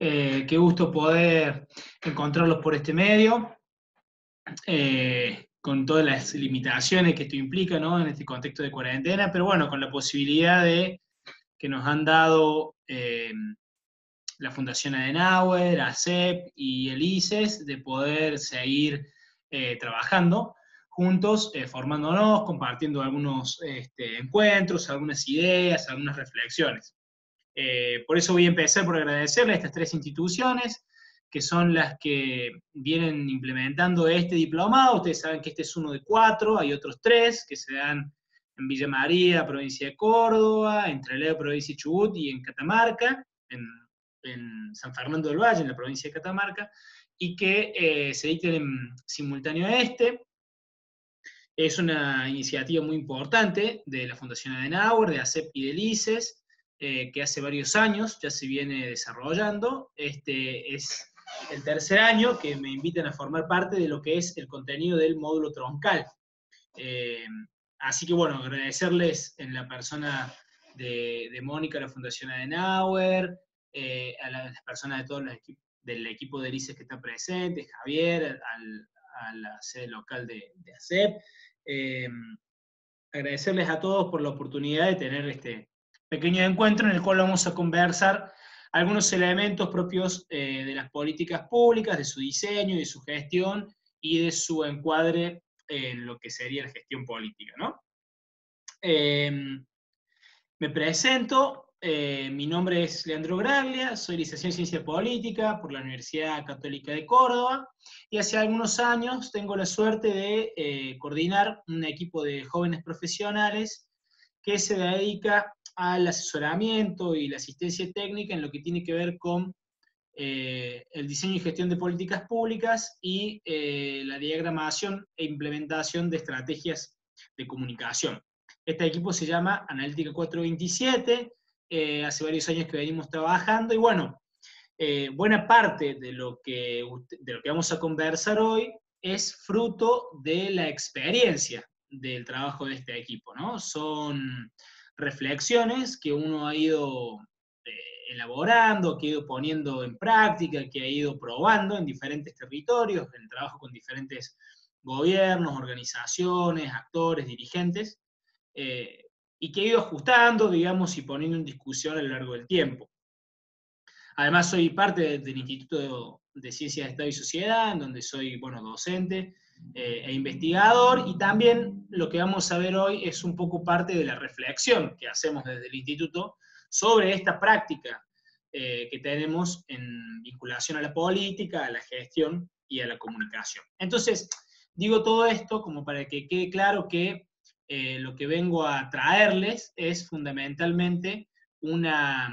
Qué gusto poder encontrarlos por este medio, con todas las limitaciones que esto implica, ¿no? En este contexto de cuarentena, pero bueno, con la posibilidad de que nos han dado la Fundación Adenauer, ACEP y el ICES, de poder seguir trabajando juntos, formándonos, compartiendo algunos encuentros, algunas ideas, algunas reflexiones. Por eso voy a empezar por agradecerle a estas tres instituciones, que son las que vienen implementando este diplomado. Ustedes saben que este es uno de 4, hay otros 3 que se dan en Villa María, provincia de Córdoba, en Trelew, provincia de Chubut, y en Catamarca, en San Fernando del Valle, en la provincia de Catamarca, y que se dicten en simultáneo a este. Es una iniciativa muy importante de la Fundación Adenauer, de ACEP y del ICES, que hace varios años ya se viene desarrollando. Este es el tercer año que me invitan a formar parte de lo que es el contenido del módulo troncal. Eh, Así que bueno, agradecerles en la persona de Mónica, la Fundación Adenauer, a las personas de todos los del equipo de ICES que está presente, Javier, a la sede local de ACEP. Eh, Agradecerles a todos por la oportunidad de tener este pequeño encuentro en el cual vamos a conversar algunos elementos propios de las políticas públicas, de su diseño, de su gestión y de su encuadre en lo que sería la gestión política, ¿no? Me presento, mi nombre es Leandro Graglia, soy licenciado en Ciencia Política por la Universidad Católica de Córdoba, y hace algunos años tengo la suerte de coordinar un equipo de jóvenes profesionales que se dedica al asesoramiento y la asistencia técnica en lo que tiene que ver con el diseño y gestión de políticas públicas y la diagramación e implementación de estrategias de comunicación. Este equipo se llama Analítica 427, hace varios años que venimos trabajando, y bueno, buena parte de lo que vamos a conversar hoy es fruto de la experiencia del trabajo de este equipo, ¿no? Son reflexiones que uno ha ido elaborando, que ha ido poniendo en práctica, que ha ido probando en diferentes territorios, en el trabajo con diferentes gobiernos, organizaciones, actores, dirigentes, eh, y que he ido ajustando, digamos, y poniendo en discusión a lo largo del tiempo. Además, soy parte del Instituto de Ciencias de Estado y Sociedad, en donde soy, bueno, docente e investigador, y también lo que vamos a ver hoy es un poco parte de la reflexión que hacemos desde el Instituto sobre esta práctica que tenemos en vinculación a la política, a la gestión y a la comunicación. Entonces, digo todo esto como para que quede claro que lo que vengo a traerles es fundamentalmente una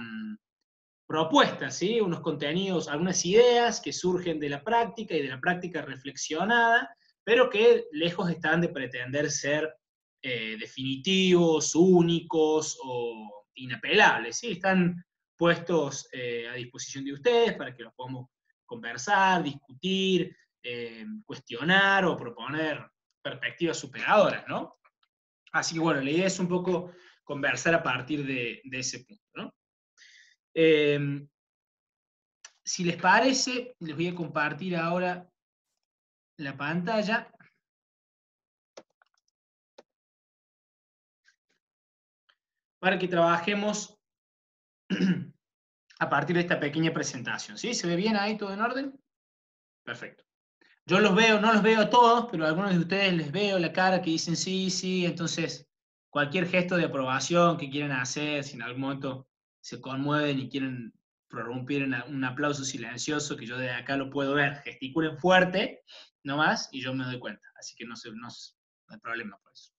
propuestas, ¿sí? Unos contenidos, algunas ideas que surgen de la práctica y de la práctica reflexionada, pero que lejos están de pretender ser definitivos, únicos o inapelables, ¿sí? Están puestos a disposición de ustedes para que los podamos conversar, discutir, cuestionar o proponer perspectivas superadoras, ¿no? Así que bueno, la idea es un poco conversar a partir de ese punto, ¿no? Eh, si les parece, les voy a compartir ahora la pantalla para que trabajemos a partir de esta pequeña presentación. ¿Sí? ¿Se ve bien ahí todo en orden? Perfecto. Yo los veo, no los veo a todos, pero a algunos de ustedes les veo la cara que dicen sí, sí, entonces cualquier gesto de aprobación que quieran hacer, si en algún momento se conmueven y quieren prorrumpir en un aplauso silencioso, que yo de acá lo puedo ver, gesticulen fuerte, nomás, y yo me doy cuenta. Así que no hay problema por eso.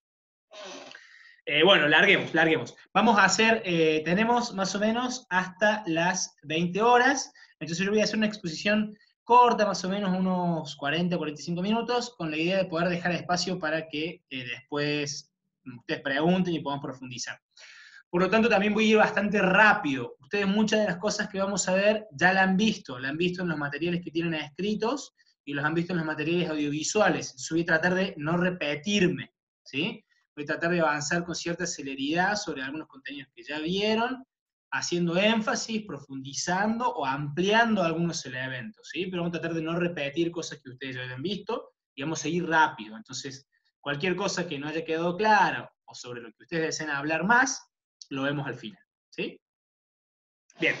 Bueno, larguemos. Vamos a hacer, tenemos más o menos hasta las 20 horas, entonces yo voy a hacer una exposición corta, más o menos unos 40, 45 minutos, con la idea de poder dejar espacio para que después ustedes pregunten y podamos profundizar. Por lo tanto, también voy a ir bastante rápido. Ustedes muchas de las cosas que vamos a ver ya la han visto en los materiales que tienen escritos y los han visto en los materiales audiovisuales. Yo voy a tratar de no repetirme, ¿sí? Voy a tratar de avanzar con cierta celeridad sobre algunos contenidos que ya vieron, haciendo énfasis, profundizando o ampliando algunos elementos, ¿sí? Pero vamos a tratar de no repetir cosas que ustedes ya hayan visto y vamos a ir rápido. Entonces, cualquier cosa que no haya quedado clara o sobre lo que ustedes deseen hablar más, lo vemos al final, ¿sí? Bien.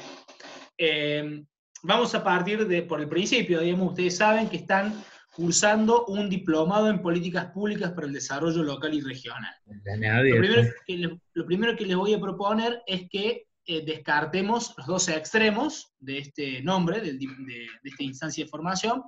Vamos a partir por el principio, digamos, ustedes saben que están cursando un diplomado en políticas públicas para el desarrollo local y regional. Lo primero que les voy a proponer es que descartemos los dos extremos de este nombre, de esta instancia de formación.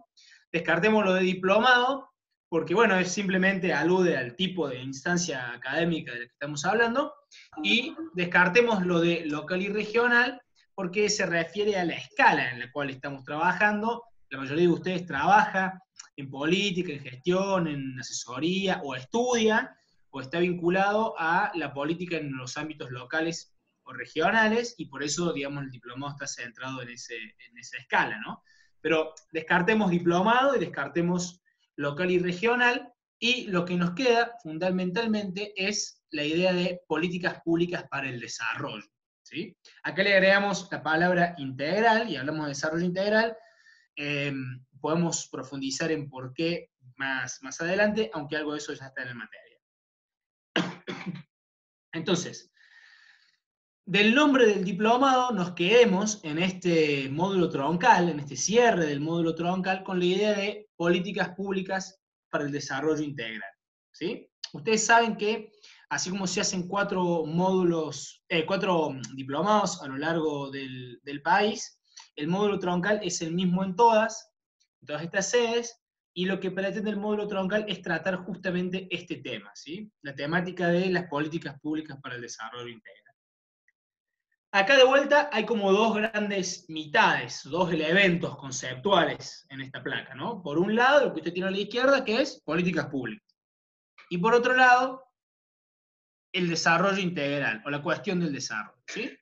Descartemos lo de diplomado, porque bueno, simplemente alude al tipo de instancia académica de la que estamos hablando, y descartemos lo de local y regional, porque se refiere a la escala en la cual estamos trabajando. La mayoría de ustedes trabaja en política, en gestión, en asesoría, o estudia, o está vinculado a la política en los ámbitos locales o regionales, y por eso, digamos, el diplomado está centrado en esa escala, ¿no? Pero descartemos diplomado y descartemos local y regional, y lo que nos queda fundamentalmente es la idea de políticas públicas para el desarrollo, ¿sí? Acá le agregamos la palabra integral, y hablamos de desarrollo integral. Podemos profundizar en por qué más adelante, aunque algo de eso ya está en la materia. Entonces, del nombre del diplomado nos quedemos en este módulo troncal, en este cierre del módulo troncal, con la idea de políticas públicas para el desarrollo integral, ¿sí? Ustedes saben que, así como se hacen 4 diplomados a lo largo del país, el módulo troncal es el mismo en todas estas sedes, y lo que pretende el módulo troncal es tratar justamente este tema, ¿sí? La temática de las políticas públicas para el desarrollo integral. Acá de vuelta hay como dos grandes mitades, dos elementos conceptuales en esta placa, ¿no? Por un lado, lo que usted tiene a la izquierda, que es políticas públicas. Y por otro lado, el desarrollo integral, o la cuestión del desarrollo, ¿sí?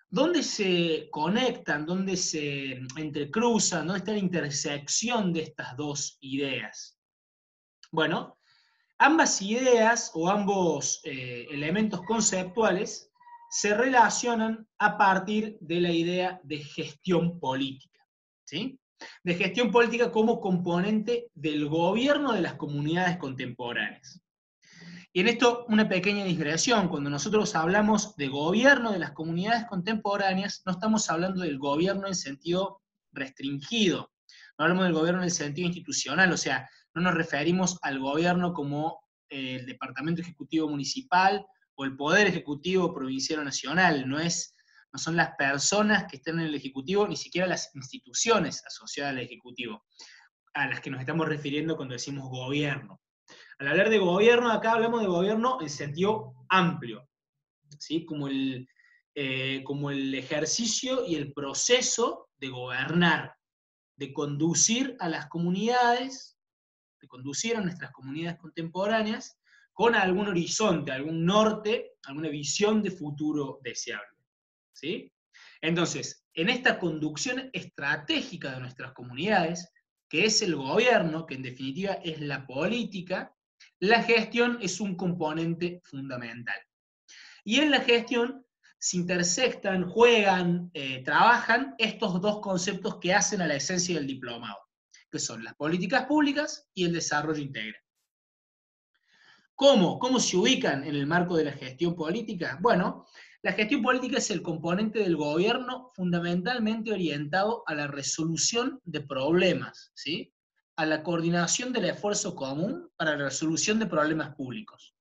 ¿Dónde se conectan, dónde se entrecruzan, dónde está la intersección de estas dos ideas? Bueno, ambas ideas o ambos elementos conceptuales se relacionan a partir de la idea de gestión política, ¿sí? De gestión política como componente del gobierno de las comunidades contemporáneas. Y en esto una pequeña digresión: cuando nosotros hablamos de gobierno de las comunidades contemporáneas, no estamos hablando del gobierno en sentido restringido, no hablamos del gobierno en el sentido institucional, o sea, no nos referimos al gobierno como el departamento ejecutivo municipal o el poder ejecutivo provincial o nacional, no son las personas que están en el ejecutivo, ni siquiera las instituciones asociadas al ejecutivo, a las que nos estamos refiriendo cuando decimos gobierno. Al hablar de gobierno, acá hablamos de gobierno en sentido amplio, ¿sí? Como el ejercicio y el proceso de gobernar, de conducir a las comunidades, de conducir a nuestras comunidades contemporáneas con algún horizonte, algún norte, alguna visión de futuro deseable, ¿sí? Entonces, en esta conducción estratégica de nuestras comunidades, que es el gobierno, que en definitiva es la política, la gestión es un componente fundamental. Y en la gestión se intersectan, juegan, trabajan estos dos conceptos que hacen a la esencia del diplomado, que son las políticas públicas y el desarrollo integral. ¿Cómo? ¿Cómo se ubican en el marco de la gestión política? Bueno, la gestión política es el componente del gobierno fundamentalmente orientado a la resolución de problemas, ¿sí? A la coordinación del esfuerzo común para la resolución de problemas públicos.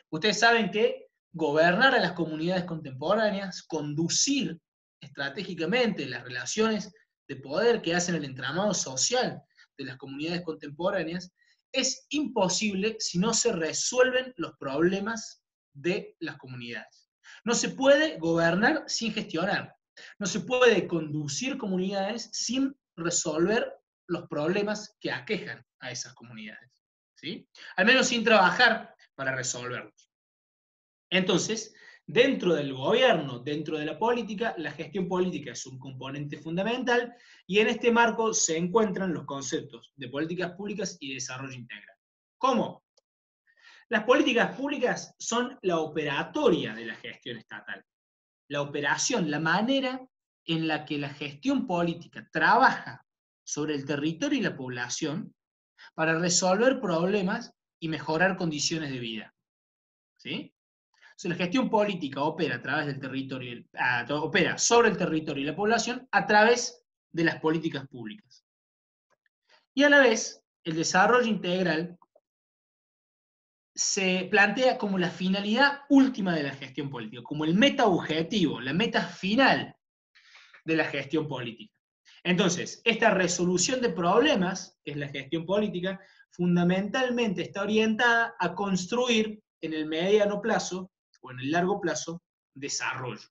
Ustedes saben que gobernar a las comunidades contemporáneas, conducir estratégicamente las relaciones de poder que hacen el entramado social de las comunidades contemporáneas, es imposible si no se resuelven los problemas de las comunidades. No se puede gobernar sin gestionar. No se puede conducir comunidades sin resolver los problemas que aquejan a esas comunidades, ¿sí? Al menos sin trabajar para resolverlos. Entonces, dentro del gobierno, dentro de la política, la gestión política es un componente fundamental, y en este marco se encuentran los conceptos de políticas públicas y desarrollo integral. ¿Cómo? Las políticas públicas son la operatoria de la gestión estatal. la operación, la manera en la que la gestión política trabaja sobre el territorio y la población para resolver problemas y mejorar condiciones de vida. ¿Sí? O sea, la gestión política opera a través del territorio, opera sobre el territorio y la población a través de las políticas públicas. Y a la vez, el desarrollo integral se plantea como la finalidad última de la gestión política, como el meta objetivo, la meta final de la gestión política. Entonces, esta resolución de problemas, que es la gestión política, fundamentalmente está orientada a construir en el mediano plazo o en el largo plazo desarrollo.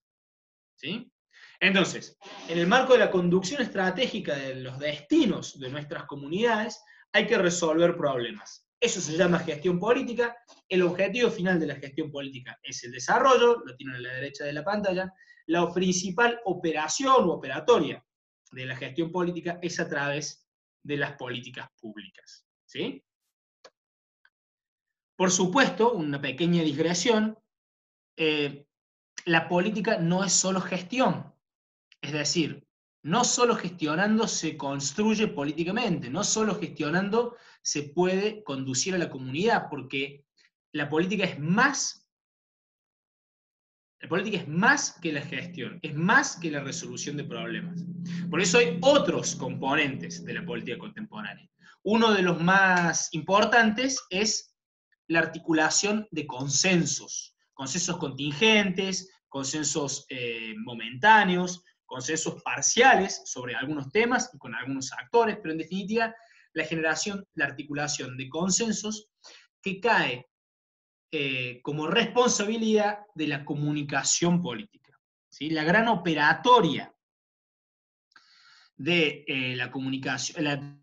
¿Sí? Entonces, en el marco de la conducción estratégica de los destinos de nuestras comunidades, hay que resolver problemas. Eso se llama gestión política. El objetivo final de la gestión política es el desarrollo, lo tienen a la derecha de la pantalla. La principal operación o operatoria de la gestión política es a través de las políticas públicas. ¿Sí? Por supuesto, una pequeña digresión, la política no es solo gestión. Es decir, no solo gestionando se construye políticamente, no solo gestionando se puede conducir a la comunidad, porque la política es más que la gestión, es más que la resolución de problemas. Por eso hay otros componentes de la política contemporánea. Uno de los más importantes es la articulación de consensos contingentes, consensos momentáneos, consensos parciales sobre algunos temas y con algunos actores, pero en definitiva la articulación de consensos que cae como responsabilidad de la comunicación política. ¿Sí? La gran operatoria de la comunicación.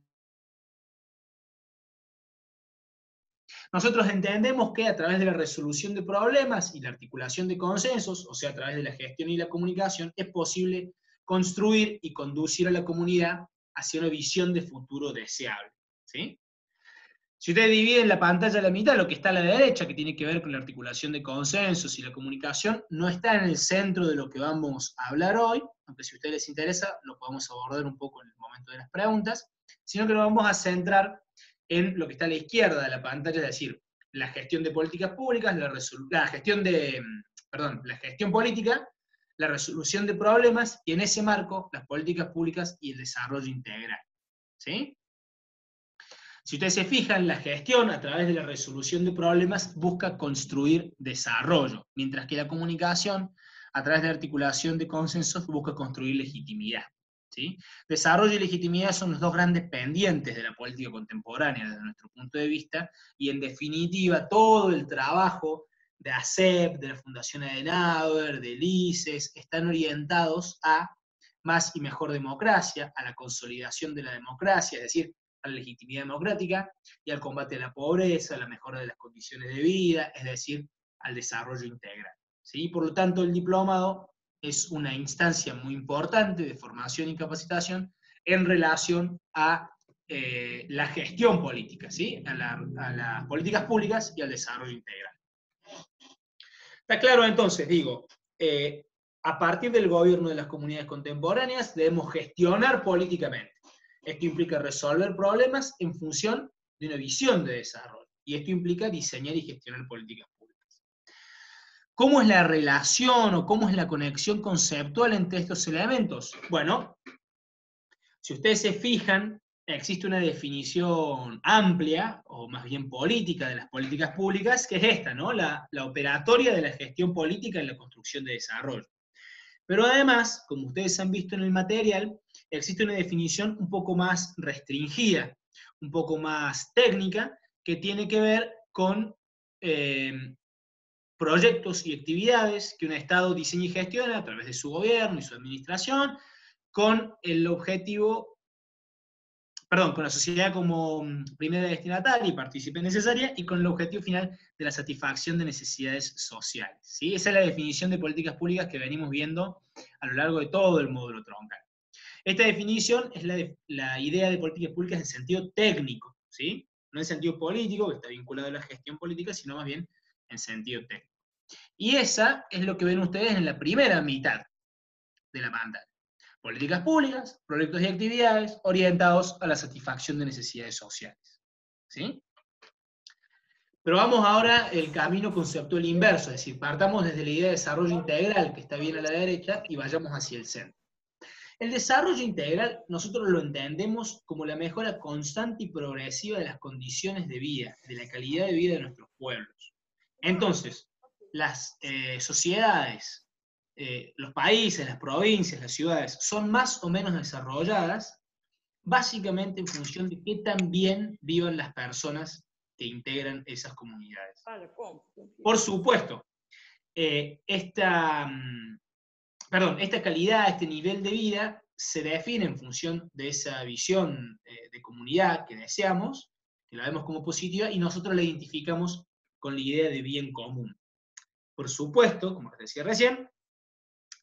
Nosotros entendemos que a través de la resolución de problemas y la articulación de consensos, o sea, a través de la gestión y la comunicación, es posible construir y conducir a la comunidad hacia una visión de futuro deseable. ¿Sí? Si ustedes dividen la pantalla a la mitad, lo que está a la derecha, que tiene que ver con la articulación de consensos y la comunicación, no está en el centro de lo que vamos a hablar hoy, aunque si a ustedes les interesa, lo podemos abordar un poco en el momento de las preguntas, sino que nos vamos a centrar en lo que está a la izquierda de la pantalla, es decir, la gestión de políticas públicas, la gestión política, la resolución de problemas, y en ese marco, las políticas públicas y el desarrollo integral. ¿Sí? Si ustedes se fijan, la gestión a través de la resolución de problemas busca construir desarrollo, mientras que la comunicación a través de la articulación de consensos busca construir legitimidad. ¿Sí? Desarrollo y legitimidad son los dos grandes pendientes de la política contemporánea desde nuestro punto de vista, y en definitiva todo el trabajo de ACEP, de la Fundación Adenauer, del ICES, están orientados a más y mejor democracia, a la consolidación de la democracia, es decir, a la legitimidad democrática y al combate a la pobreza, a la mejora de las condiciones de vida, es decir, al desarrollo integral. ¿Sí? Por lo tanto, el diplomado es una instancia muy importante de formación y capacitación en relación a la gestión política, ¿sí? a las políticas públicas y al desarrollo integral. Está claro entonces, digo, a partir del gobierno de las comunidades contemporáneas debemos gestionar políticamente. Esto implica resolver problemas en función de una visión de desarrollo. Y esto implica diseñar y gestionar políticas públicas. ¿Cómo es la relación o cómo es la conexión conceptual entre estos elementos? Bueno, si ustedes se fijan, existe una definición amplia, o más bien política, de las políticas públicas, que es esta, ¿no? La operatoria de la gestión política en la construcción de desarrollo. Pero además, como ustedes han visto en el material, existe una definición un poco más restringida, un poco más técnica, que tiene que ver con proyectos y actividades que un Estado diseña y gestiona a través de su gobierno y su administración, con el objetivo, con la sociedad como primera destinataria y partícipe necesaria, y con el objetivo final de la satisfacción de necesidades sociales. ¿Sí? Esa es la definición de políticas públicas que venimos viendo a lo largo de todo el módulo troncal. Esta definición es la idea de políticas públicas en sentido técnico, ¿sí? No en sentido político, que está vinculado a la gestión política, sino más bien en sentido técnico. Y esa es lo que ven ustedes en la primera mitad de la pantalla. Políticas públicas, proyectos y actividades orientados a la satisfacción de necesidades sociales. ¿Sí? Pero vamos ahora el camino conceptual inverso, es decir, partamos desde la idea de desarrollo integral, que está bien a la derecha, y vayamos hacia el centro. El desarrollo integral nosotros lo entendemos como la mejora constante y progresiva de las condiciones de vida, de la calidad de vida de nuestros pueblos. Entonces, las sociedades, los países, las provincias, las ciudades, son más o menos desarrolladas básicamente en función de qué tan bien vivan las personas que integran esas comunidades. Por supuesto, esta calidad, este nivel de vida, se define en función de esa visión de comunidad que deseamos, que la vemos como positiva, y nosotros la identificamos con la idea de bien común. Por supuesto, como les decía recién,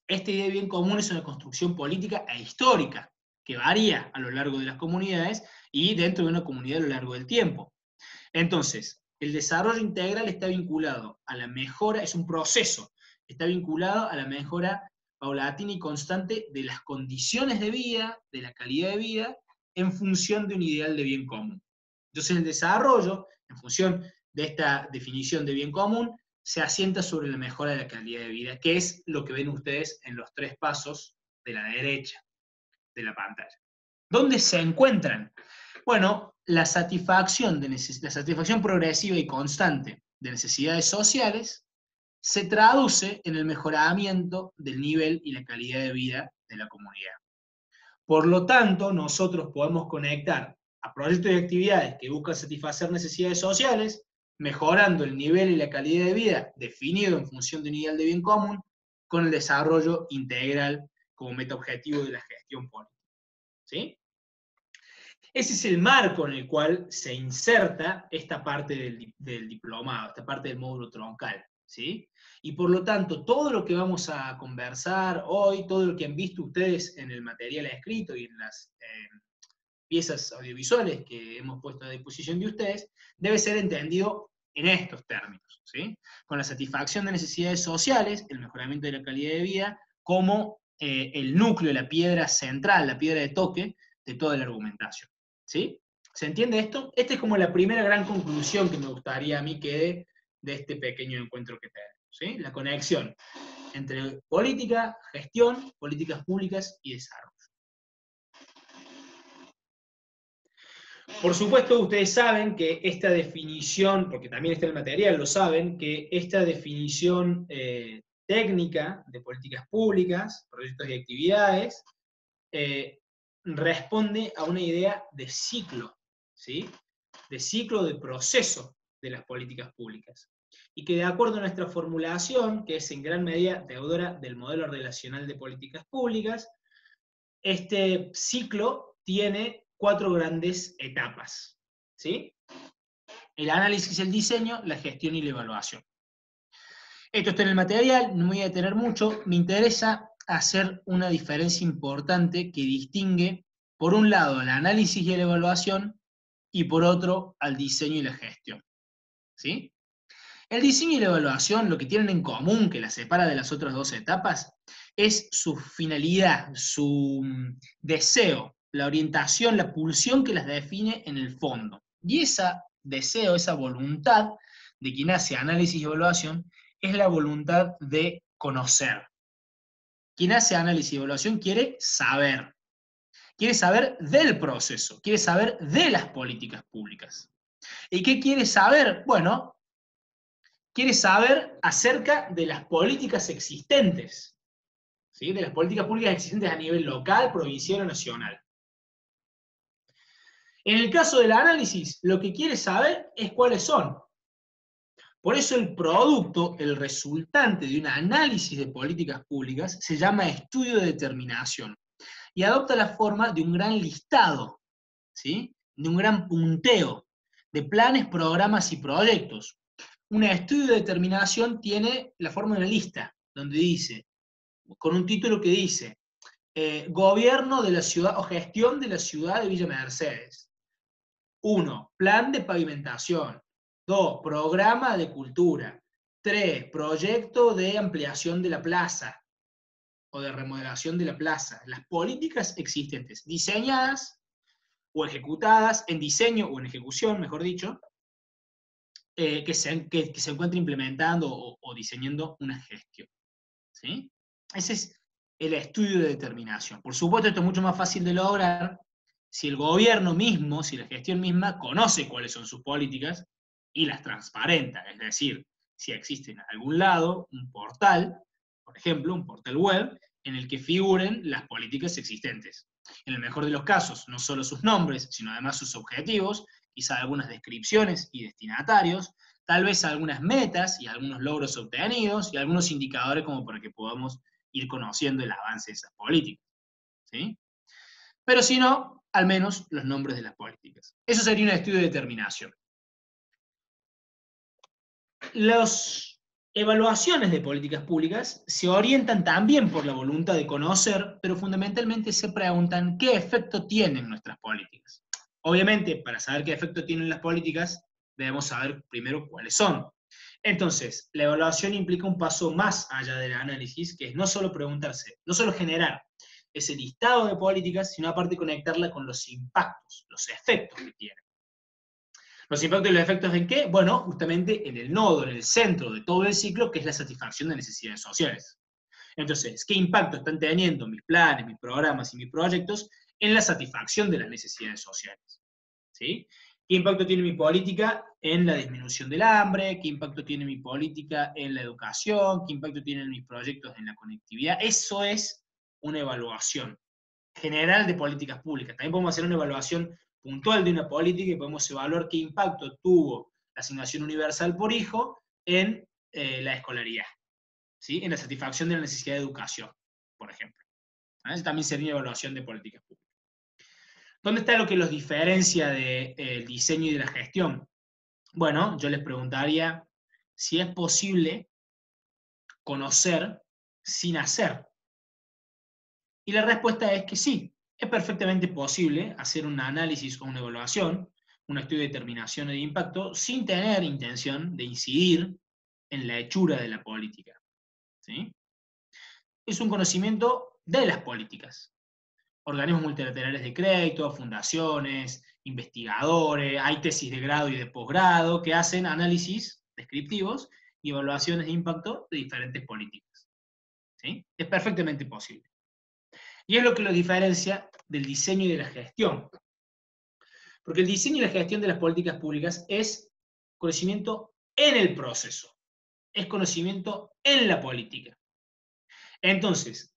esta idea de bien común es una construcción política e histórica, que varía a lo largo de las comunidades y dentro de una comunidad a lo largo del tiempo. Entonces, el desarrollo integral está vinculado a la mejora, es un proceso, está vinculado a la mejora paulatina y constante de las condiciones de vida, de la calidad de vida, en función de un ideal de bien común. Entonces el desarrollo, en función de esta definición de bien común, se asienta sobre la mejora de la calidad de vida, que es lo que ven ustedes en los 3 pasos de la derecha de la pantalla. ¿Dónde se encuentran? Bueno, la satisfacción progresiva y constante de necesidades sociales se traduce en el mejoramiento del nivel y la calidad de vida de la comunidad. Por lo tanto, nosotros podemos conectar a proyectos y actividades que buscan satisfacer necesidades sociales, mejorando el nivel y la calidad de vida definido en función de un ideal de bien común, con el desarrollo integral como meta objetivo de la gestión política. ¿Sí? Ese es el marco en el cual se inserta esta parte del diplomado, esta parte del módulo troncal. ¿Sí? Y por lo tanto, todo lo que vamos a conversar hoy, todo lo que han visto ustedes en el material escrito y en las piezas audiovisuales que hemos puesto a disposición de ustedes, debe ser entendido en estos términos, ¿sí? Con la satisfacción de necesidades sociales, el mejoramiento de la calidad de vida, como el núcleo, la piedra central, la piedra de toque de toda la argumentación. ¿Sí? ¿Se entiende esto? Esta es como la primera gran conclusión que me gustaría a mí quede de este pequeño encuentro que tenemos. ¿Sí? La conexión entre política, gestión, políticas públicas y desarrollo. Por supuesto, ustedes saben que esta definición, porque también está en el material, lo saben, que esta definición técnica de políticas públicas, proyectos y actividades, responde a una idea de ciclo, ¿sí? De ciclo, de proceso de las políticas públicas. Y que de acuerdo a nuestra formulación, que es en gran medida deudora del modelo relacional de políticas públicas, este ciclo tiene 4 grandes etapas, ¿sí? El análisis, el diseño, la gestión y la evaluación. Esto está en el material, no me voy a detener mucho, me interesa hacer una diferencia importante que distingue, por un lado, el análisis y la evaluación, y por otro, al diseño y la gestión. ¿Sí? El diseño y la evaluación, lo que tienen en común, que las separa de las otras 2 etapas, es su finalidad, su deseo, la orientación, la pulsión que las define en el fondo. Y ese deseo, esa voluntad de quien hace análisis y evaluación, es la voluntad de conocer. Quien hace análisis y evaluación quiere saber del proceso, quiere saber de las políticas públicas. ¿Y qué quiere saber? Bueno, quiere saber acerca de las políticas existentes, ¿sí? De las políticas públicas existentes a nivel local, provincial o nacional. En el caso del análisis, lo que quiere saber es cuáles son. Por eso el producto, el resultante de un análisis de políticas públicas se llama estudio de determinación y adopta la forma de un gran listado, ¿sí? De un gran punteo de planes, programas y proyectos. Un estudio de determinación tiene la forma de una lista, donde dice, con un título que dice, gobierno de la ciudad o gestión de la ciudad de Villa Mercedes. 1. Plan de pavimentación. 2. Programa de cultura. 3, proyecto de ampliación de la plaza o de remodelación de la plaza. Las políticas existentes, diseñadas o ejecutadas, en diseño o en ejecución, mejor dicho, que se encuentre implementando o diseñando una gestión. ¿Sí? Ese es el estudio de determinación. Por supuesto, esto es mucho más fácil de lograr si el gobierno mismo, si la gestión misma conoce cuáles son sus políticas y las transparenta. Es decir, si existe en algún lado un portal, por ejemplo, un portal web, en el que figuren las políticas existentes. En el mejor de los casos, no solo sus nombres, sino además sus objetivos, quizá algunas descripciones y destinatarios, tal vez algunas metas y algunos logros obtenidos y algunos indicadores como para que podamos ir conociendo el avance de esas políticas. ¿Sí? Pero si no, al menos los nombres de las políticas. Eso sería un estudio de determinación. Las evaluaciones de políticas públicas se orientan también por la voluntad de conocer, pero fundamentalmente se preguntan qué efecto tienen nuestras políticas. Obviamente, para saber qué efecto tienen las políticas, debemos saber primero cuáles son. Entonces, la evaluación implica un paso más allá del análisis, que es no solo preguntarse, no solo generar ese listado de políticas, sino aparte conectarla con los impactos, los efectos que tienen. ¿Los impactos y los efectos en qué? Bueno, justamente en el nodo, en el centro de todo el ciclo, que es la satisfacción de necesidades sociales. Entonces, ¿qué impacto están teniendo mis planes, mis programas y mis proyectos en la satisfacción de las necesidades sociales? ¿Sí? ¿Qué impacto tiene mi política en la disminución del hambre? ¿Qué impacto tiene mi política en la educación? ¿Qué impacto tienen mis proyectos en la conectividad? Eso es una evaluación general de políticas públicas. También podemos hacer una evaluación puntual de una política y podemos evaluar qué impacto tuvo la asignación universal por hijo en la escolaridad, ¿sí? En la satisfacción de la necesidad de educación, por ejemplo. Eso también sería una evaluación de políticas públicas. ¿Dónde está lo que los diferencia del diseño y de la gestión? Bueno, yo les preguntaría si es posible conocer sin hacer. Y la respuesta es que sí, es perfectamente posible hacer un análisis o una evaluación, un estudio de determinación de impacto, sin tener intención de incidir en la hechura de la política. ¿Sí? Es un conocimiento de las políticas. Organismos multilaterales de crédito, fundaciones, investigadores, hay tesis de grado y de posgrado que hacen análisis descriptivos y evaluaciones de impacto de diferentes políticas. ¿Sí? Es perfectamente posible. Y es lo que lo diferencia del diseño y de la gestión. Porque el diseño y la gestión de las políticas públicas es conocimiento en el proceso, es conocimiento en la política. Entonces,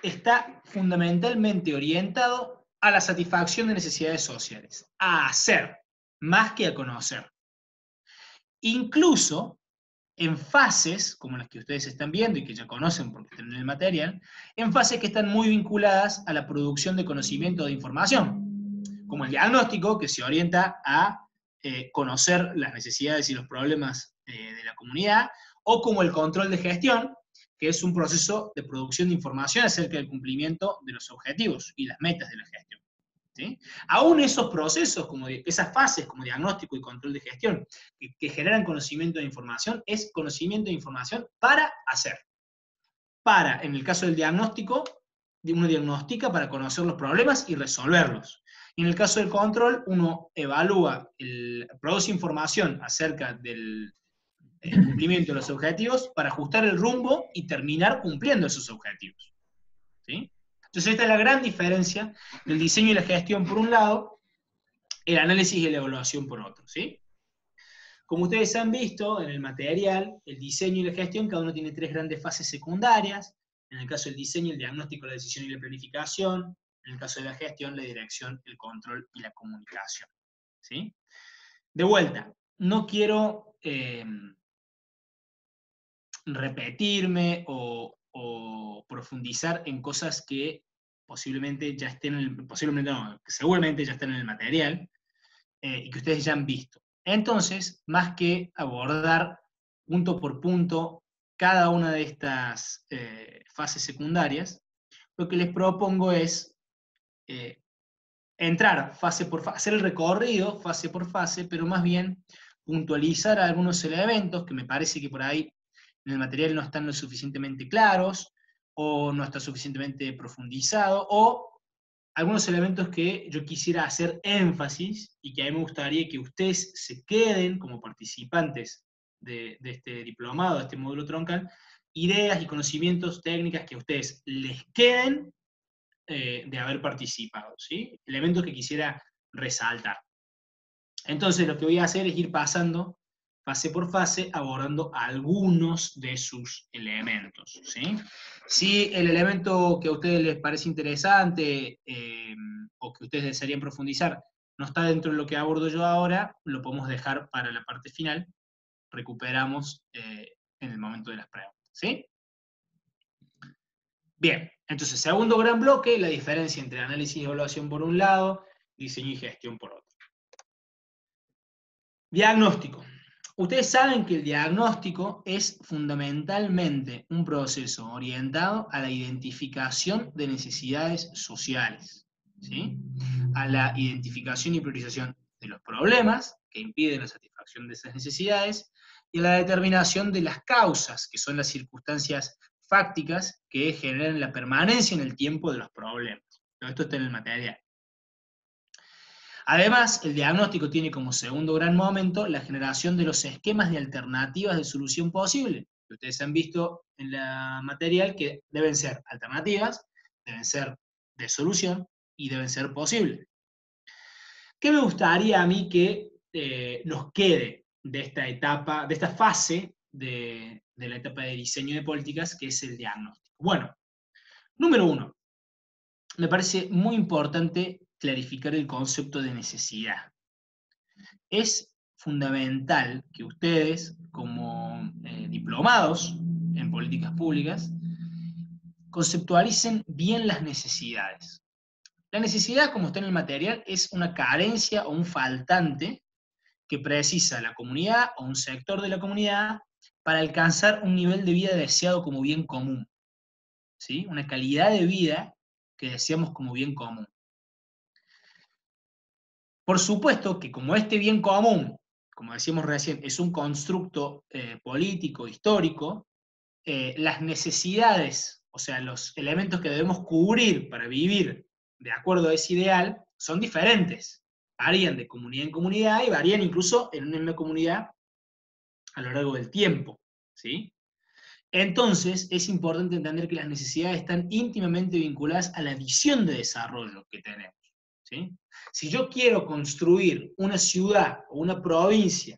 está fundamentalmente orientado a la satisfacción de necesidades sociales, a hacer, más que a conocer. Incluso en fases, como las que ustedes están viendo y que ya conocen porque están en el material, en fases que están muy vinculadas a la producción de conocimiento de información, como el diagnóstico, que se orienta a conocer las necesidades y los problemas de la comunidad, o como el control de gestión, que es un proceso de producción de información acerca del cumplimiento de los objetivos y las metas de la gestión. ¿Sí? Aún esos procesos, como esas fases como diagnóstico y control de gestión, que generan conocimiento de información, es conocimiento de información para hacer. Para, en el caso del diagnóstico, uno diagnostica para conocer los problemas y resolverlos. Y en el caso del control, uno evalúa, produce información acerca del cumplimiento de los objetivos para ajustar el rumbo y terminar cumpliendo esos objetivos. ¿Sí? Entonces esta es la gran diferencia del diseño y la gestión por un lado, el análisis y la evaluación por otro. ¿Sí? Como ustedes han visto en el material, el diseño y la gestión, cada uno tiene 3 grandes fases secundarias. En el caso del diseño, el diagnóstico, la decisión y la planificación. En el caso de la gestión, la dirección, el control y la comunicación. ¿Sí? De vuelta, no quiero repetirme o profundizar en cosas que posiblemente ya estén, posiblemente no, que seguramente ya están en el material y que ustedes ya han visto. Entonces, más que abordar punto por punto cada una de estas fases secundarias, lo que les propongo es entrar fase por fase, hacer el recorrido fase por fase, pero más bien puntualizar algunos elementos que me parece que por ahí en el material no están lo suficientemente claros, o no está suficientemente profundizado, o algunos elementos que yo quisiera hacer énfasis y que a mí me gustaría que ustedes se queden como participantes de este diplomado, de este módulo troncal, ideas y conocimientos, técnicas que a ustedes les queden de haber participado, ¿sí? Elementos que quisiera resaltar. Entonces lo que voy a hacer es ir pasando fase por fase, abordando algunos de sus elementos, ¿sí? Si el elemento que a ustedes les parece interesante o que ustedes desearían profundizar no está dentro de lo que abordo yo ahora, lo podemos dejar para la parte final, recuperamos en el momento de las preguntas, ¿sí? Bien, entonces, segundo gran bloque, la diferencia entre análisis y evaluación por un lado, diseño y gestión por otro. Diagnóstico. Ustedes saben que el diagnóstico es fundamentalmente un proceso orientado a la identificación de necesidades sociales, ¿sí? A la identificación y priorización de los problemas que impiden la satisfacción de esas necesidades y a la determinación de las causas, que son las circunstancias fácticas que generan la permanencia en el tiempo de los problemas. Pero esto está en el material. Además, el diagnóstico tiene como segundo gran momento la generación de los esquemas de alternativas de solución posible, que ustedes han visto en la material que deben ser alternativas, deben ser de solución y deben ser posibles. ¿Qué me gustaría a mí que nos quede de esta etapa, de esta fase de la etapa de diseño de políticas, que es el diagnóstico? Bueno, número uno, me parece muy importante clarificar el concepto de necesidad. Es fundamental que ustedes, como diplomados en políticas públicas, conceptualicen bien las necesidades. La necesidad, como está en el material, es una carencia o un faltante que precisa la comunidad o un sector de la comunidad para alcanzar un nivel de vida deseado como bien común, ¿sí? Una calidad de vida que deseamos como bien común. Por supuesto que como este bien común, como decíamos recién, es un constructo político, histórico, las necesidades, o sea, los elementos que debemos cubrir para vivir de acuerdo a ese ideal, son diferentes. Varían de comunidad en comunidad y varían incluso en una misma comunidad a lo largo del tiempo, ¿sí? Entonces, es importante entender que las necesidades están íntimamente vinculadas a la visión de desarrollo que tenemos, ¿sí? Si yo quiero construir una ciudad o una provincia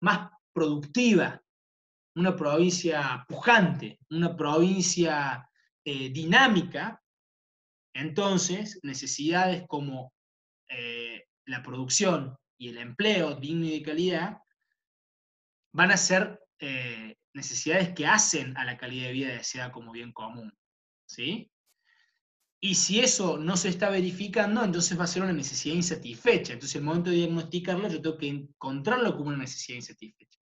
más productiva, una provincia pujante, una provincia dinámica, entonces necesidades como la producción y el empleo digno y de calidad van a ser necesidades que hacen a la calidad de vida deseada como bien común, ¿sí? Y si eso no se está verificando, entonces va a ser una necesidad insatisfecha. Entonces, el momento de diagnosticarlo, yo tengo que encontrarlo como una necesidad insatisfecha,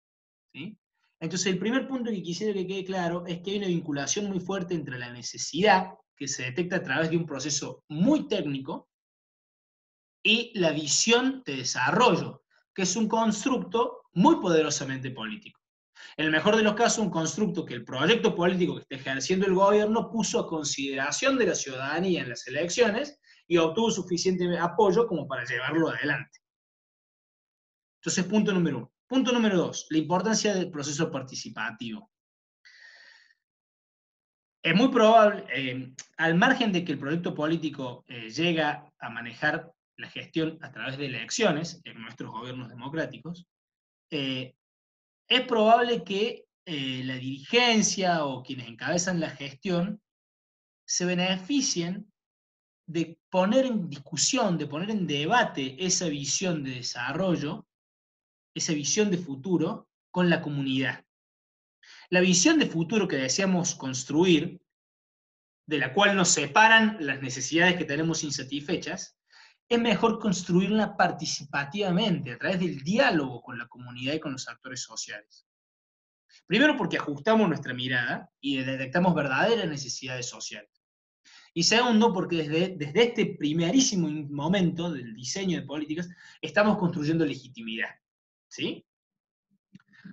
¿sí? Entonces, el primer punto que quisiera que quede claro es que hay una vinculación muy fuerte entre la necesidad, que se detecta a través de un proceso muy técnico, y la visión de desarrollo, que es un constructo muy poderosamente político. En el mejor de los casos, un constructo que el proyecto político que está ejerciendo el gobierno puso a consideración de la ciudadanía en las elecciones y obtuvo suficiente apoyo como para llevarlo adelante. Entonces, punto número uno. Punto número dos, la importancia del proceso participativo. Es muy probable, al margen de que el proyecto político llega a manejar la gestión a través de elecciones en nuestros gobiernos democráticos, es probable que la dirigencia o quienes encabezan la gestión se beneficien de poner en discusión, de poner en debate esa visión de desarrollo, esa visión de futuro con la comunidad. La visión de futuro que deseamos construir, de la cual nos separan las necesidades que tenemos insatisfechas, es mejor construirla participativamente, a través del diálogo con la comunidad y con los actores sociales. Primero porque ajustamos nuestra mirada y detectamos verdaderas necesidades sociales. Y segundo, porque desde este primerísimo momento del diseño de políticas estamos construyendo legitimidad, ¿sí?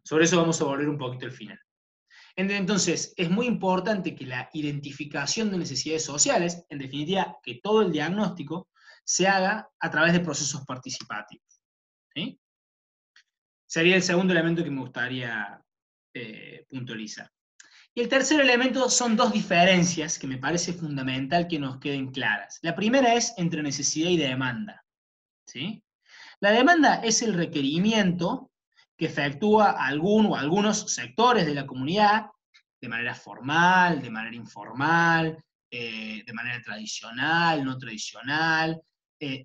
Sobre eso vamos a volver un poquito al final. Entonces, es muy importante que la identificación de necesidades sociales, en definitiva, que todo el diagnóstico, se haga a través de procesos participativos. ¿Sí? Sería el segundo elemento que me gustaría puntualizar. Y el tercer elemento son dos diferencias que me parece fundamental que nos queden claras. La primera es entre necesidad y demanda. ¿Sí? La demanda es el requerimiento que efectúa algún o algunos sectores de la comunidad de manera formal, de manera informal, de manera tradicional, no tradicional,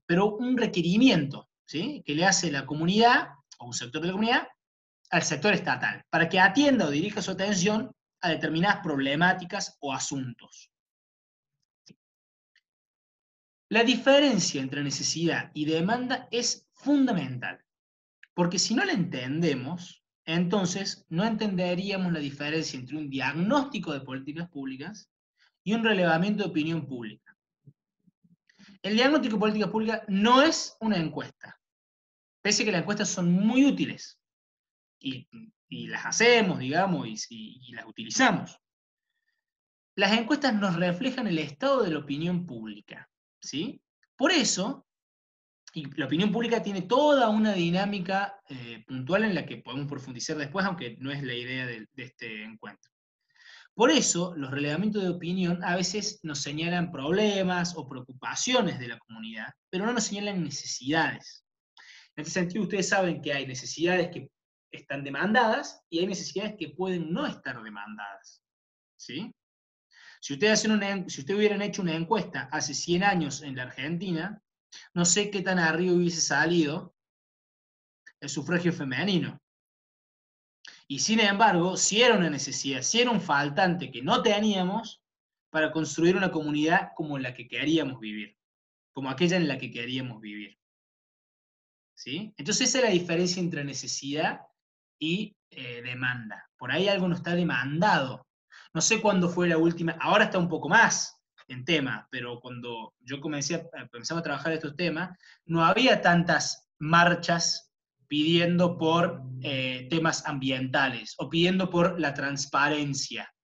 pero un requerimiento, ¿sí?, que le hace la comunidad o un sector de la comunidad al sector estatal, para que atienda o dirija su atención a determinadas problemáticas o asuntos. La diferencia entre necesidad y demanda es fundamental, porque si no la entendemos, entonces no entenderíamos la diferencia entre un diagnóstico de políticas públicas y un relevamiento de opinión pública. El diagnóstico de políticas públicas no es una encuesta, pese a que las encuestas son muy útiles, y, y las hacemos, digamos, y las utilizamos. Las encuestas nos reflejan el estado de la opinión pública, ¿sí? Por eso, y la opinión pública tiene toda una dinámica puntual en la que podemos profundizar después, aunque no es la idea de este encuentro. Por eso, los relevamientos de opinión a veces nos señalan problemas o preocupaciones de la comunidad, pero no nos señalan necesidades. En este sentido, ustedes saben que hay necesidades que están demandadas y hay necesidades que pueden no estar demandadas, ¿sí? Si ustedes hubieran hecho una encuesta hace 100 años en la Argentina, no sé qué tan arriba hubiese salido el sufragio femenino. Y sin embargo, si era una necesidad, si era un faltante que no teníamos para construir una comunidad como la que queríamos vivir, como aquella en la que queríamos vivir. ¿Sí? Entonces esa es la diferencia entre necesidad y demanda. Por ahí algo no está demandado. No sé cuándo fue la última, ahora está un poco más en tema, pero cuando yo comenzaba a trabajar estos temas, no había tantas marchas pidiendo por temas ambientales o pidiendo por la transparencia.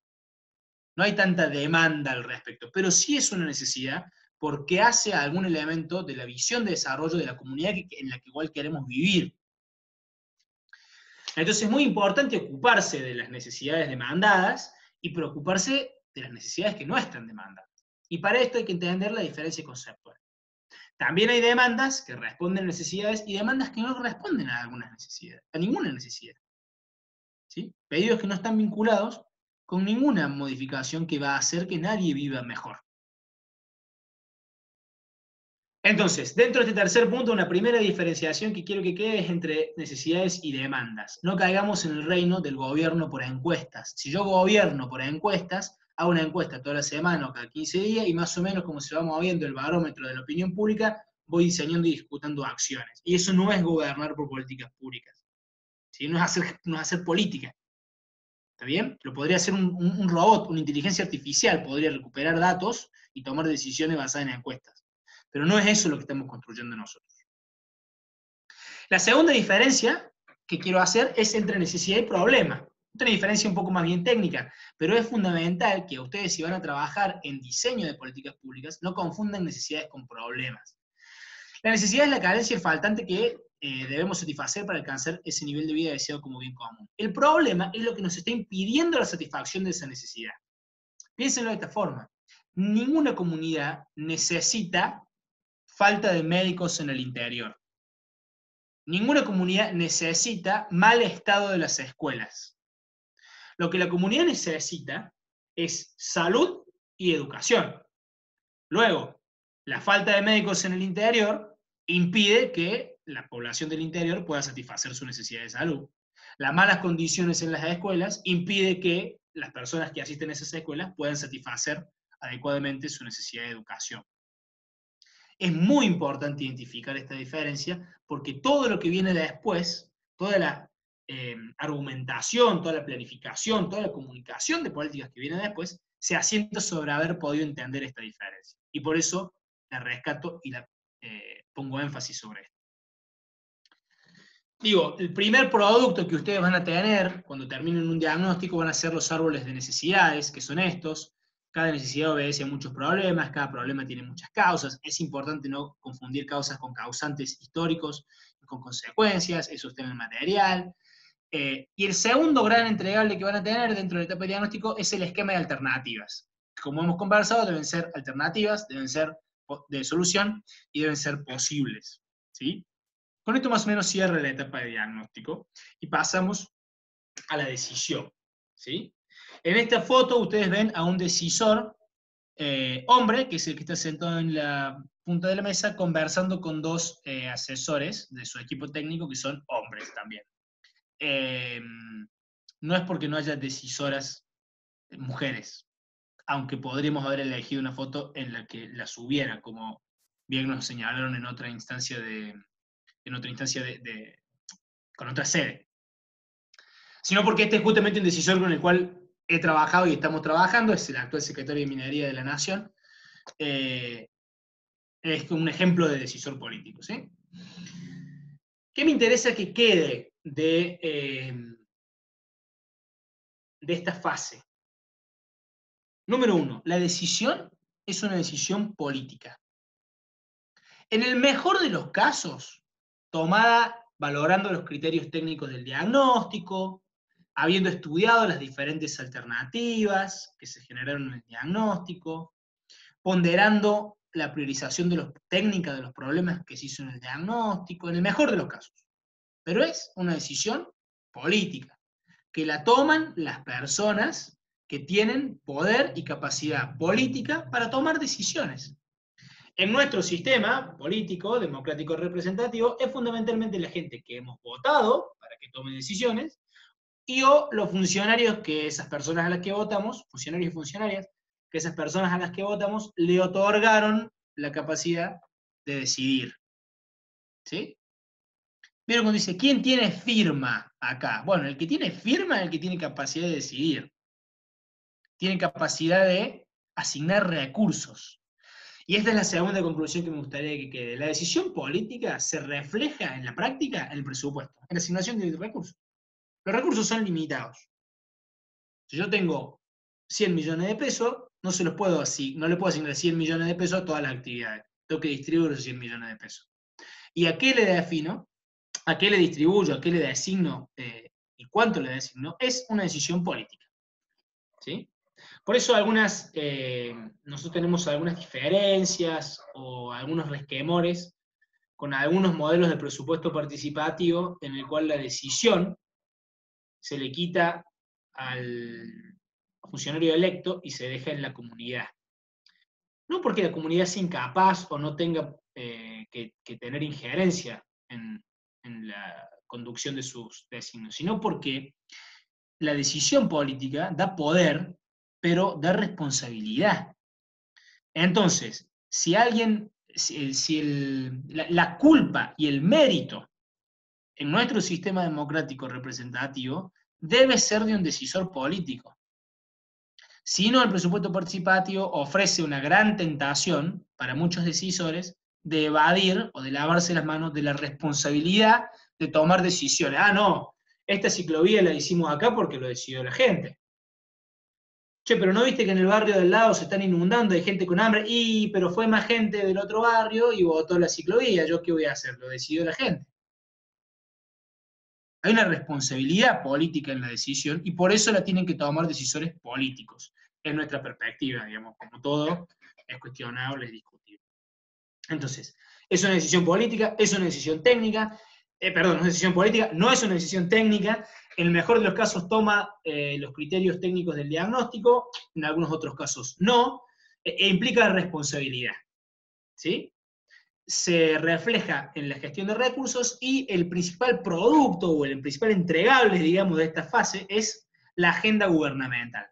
No hay tanta demanda al respecto, pero sí es una necesidad porque hace algún elemento de la visión de desarrollo de la comunidad en la que igual queremos vivir. Entonces es muy importante ocuparse de las necesidades demandadas y preocuparse de las necesidades que no están demandadas. Y para esto hay que entender la diferencia conceptual. También hay demandas que responden a necesidades y demandas que no responden a algunas necesidades, a ninguna necesidad. ¿Sí? Pedidos que no están vinculados con ninguna modificación que va a hacer que nadie viva mejor. Entonces, dentro de este tercer punto, una primera diferenciación que quiero que quede es entre necesidades y demandas. No caigamos en el reino del gobierno por encuestas. Si yo gobierno por encuestas, hago una encuesta toda la semana o cada 15 días y más o menos como se va moviendo el barómetro de la opinión pública, voy diseñando y disputando acciones. Y eso no es gobernar por políticas públicas. ¿Sí? No es hacer política. ¿Está bien? Lo podría hacer un robot, una inteligencia artificial, podría recuperar datos y tomar decisiones basadas en encuestas. Pero no es eso lo que estamos construyendo nosotros. La segunda diferencia que quiero hacer es entre necesidad y problema. Una diferencia un poco más bien técnica, pero es fundamental que ustedes, si van a trabajar en diseño de políticas públicas, no confundan necesidades con problemas. La necesidad es la carencia faltante que debemos satisfacer para alcanzar ese nivel de vida deseado como bien común. El problema es lo que nos está impidiendo la satisfacción de esa necesidad. Piénsenlo de esta forma. Ninguna comunidad necesita falta de médicos en el interior. Ninguna comunidad necesita mal estado de las escuelas. Lo que la comunidad necesita es salud y educación. Luego, la falta de médicos en el interior impide que la población del interior pueda satisfacer su necesidad de salud. Las malas condiciones en las escuelas impide que las personas que asisten a esas escuelas puedan satisfacer adecuadamente su necesidad de educación. Es muy importante identificar esta diferencia porque todo lo que viene después, toda la argumentación, toda la planificación, toda la comunicación de políticas que viene después, se asienta sobre haber podido entender esta diferencia. Y por eso la rescato y pongo énfasis sobre esto. Digo, el primer producto que ustedes van a tener cuando terminen un diagnóstico van a ser los árboles de necesidades, que son estos. Cada necesidad obedece a muchos problemas, cada problema tiene muchas causas. Es importante no confundir causas con causantes históricos, con consecuencias, eso está en el material. Y el segundo gran entregable que van a tener dentro de la etapa de diagnóstico es el esquema de alternativas. Como hemos conversado, deben ser alternativas, deben ser de solución y deben ser posibles. ¿Sí? Con esto más o menos cierra la etapa de diagnóstico y pasamos a la decisión. ¿Sí? En esta foto ustedes ven a un decisor, hombre, que es el que está sentado en la punta de la mesa, conversando con dos asesores de su equipo técnico que son hombres también. No es porque no haya decisoras mujeres, aunque podríamos haber elegido una foto en la que las hubiera, como bien nos señalaron en otra instancia con otra sede, sino porque este es justamente un decisor con el cual he trabajado y estamos trabajando, es el actual secretario de Minería de la Nación, es un ejemplo de decisor político. ¿Sí? ¿Qué me interesa que quede de esta fase? Número uno, la decisión es una decisión política. En el mejor de los casos, tomada valorando los criterios técnicos del diagnóstico, habiendo estudiado las diferentes alternativas que se generaron en el diagnóstico, ponderando la priorización de los técnicas de los problemas que se hizo en el diagnóstico, en el mejor de los casos. Pero es una decisión política, que la toman las personas que tienen poder y capacidad política para tomar decisiones. En nuestro sistema político, democrático representativo, es fundamentalmente la gente que hemos votado para que tome decisiones, y o los funcionarios que esas personas a las que votamos, funcionarios y funcionarias, que esas personas a las que votamos le otorgaron la capacidad de decidir. ¿Sí? Vieron cuando dice, ¿quién tiene firma acá? Bueno, el que tiene firma es el que tiene capacidad de decidir. Tiene capacidad de asignar recursos. Y esta es la segunda conclusión que me gustaría que quede. La decisión política se refleja en la práctica en el presupuesto, en la asignación de recursos. Los recursos son limitados. Si yo tengo 100 millones de pesos, no le puedo asignar 100 millones de pesos a todas las actividades. Tengo que distribuir esos 100 millones de pesos. ¿Y a qué le defino? ¿A qué le distribuyo? ¿A qué le designo? ¿Y cuánto le designo? Es una decisión política. ¿Sí? Por eso nosotros tenemos algunas diferencias o algunos resquemores con algunos modelos de presupuesto participativo en el cual la decisión se le quita al funcionario electo y se deja en la comunidad. No porque la comunidad sea incapaz o no tenga que tener injerencia en la conducción de sus designios, sino porque la decisión política da poder, pero da responsabilidad. Entonces, la culpa y el mérito en nuestro sistema democrático representativo debe ser de un decisor político. Si no, el presupuesto participativo ofrece una gran tentación para muchos decisores de evadir o de lavarse las manos de la responsabilidad de tomar decisiones. Ah, no, esta ciclovía la hicimos acá porque lo decidió la gente. Che, pero ¿no viste que en el barrio del lado se están inundando, hay gente con hambre? Pero fue más gente del otro barrio y votó la ciclovía. ¿Yo qué voy a hacer? Lo decidió la gente. Hay una responsabilidad política en la decisión y por eso la tienen que tomar decisores políticos. Es nuestra perspectiva, digamos, como todo, es cuestionable, es discutible. Entonces, es una decisión política, es una decisión técnica, perdón, es una decisión política, no es una decisión técnica, en el mejor de los casos toma los criterios técnicos del diagnóstico, en algunos otros casos no, e implica responsabilidad. ¿Sí? Se refleja en la gestión de recursos y el principal producto o el principal entregable, digamos, de esta fase es la agenda gubernamental.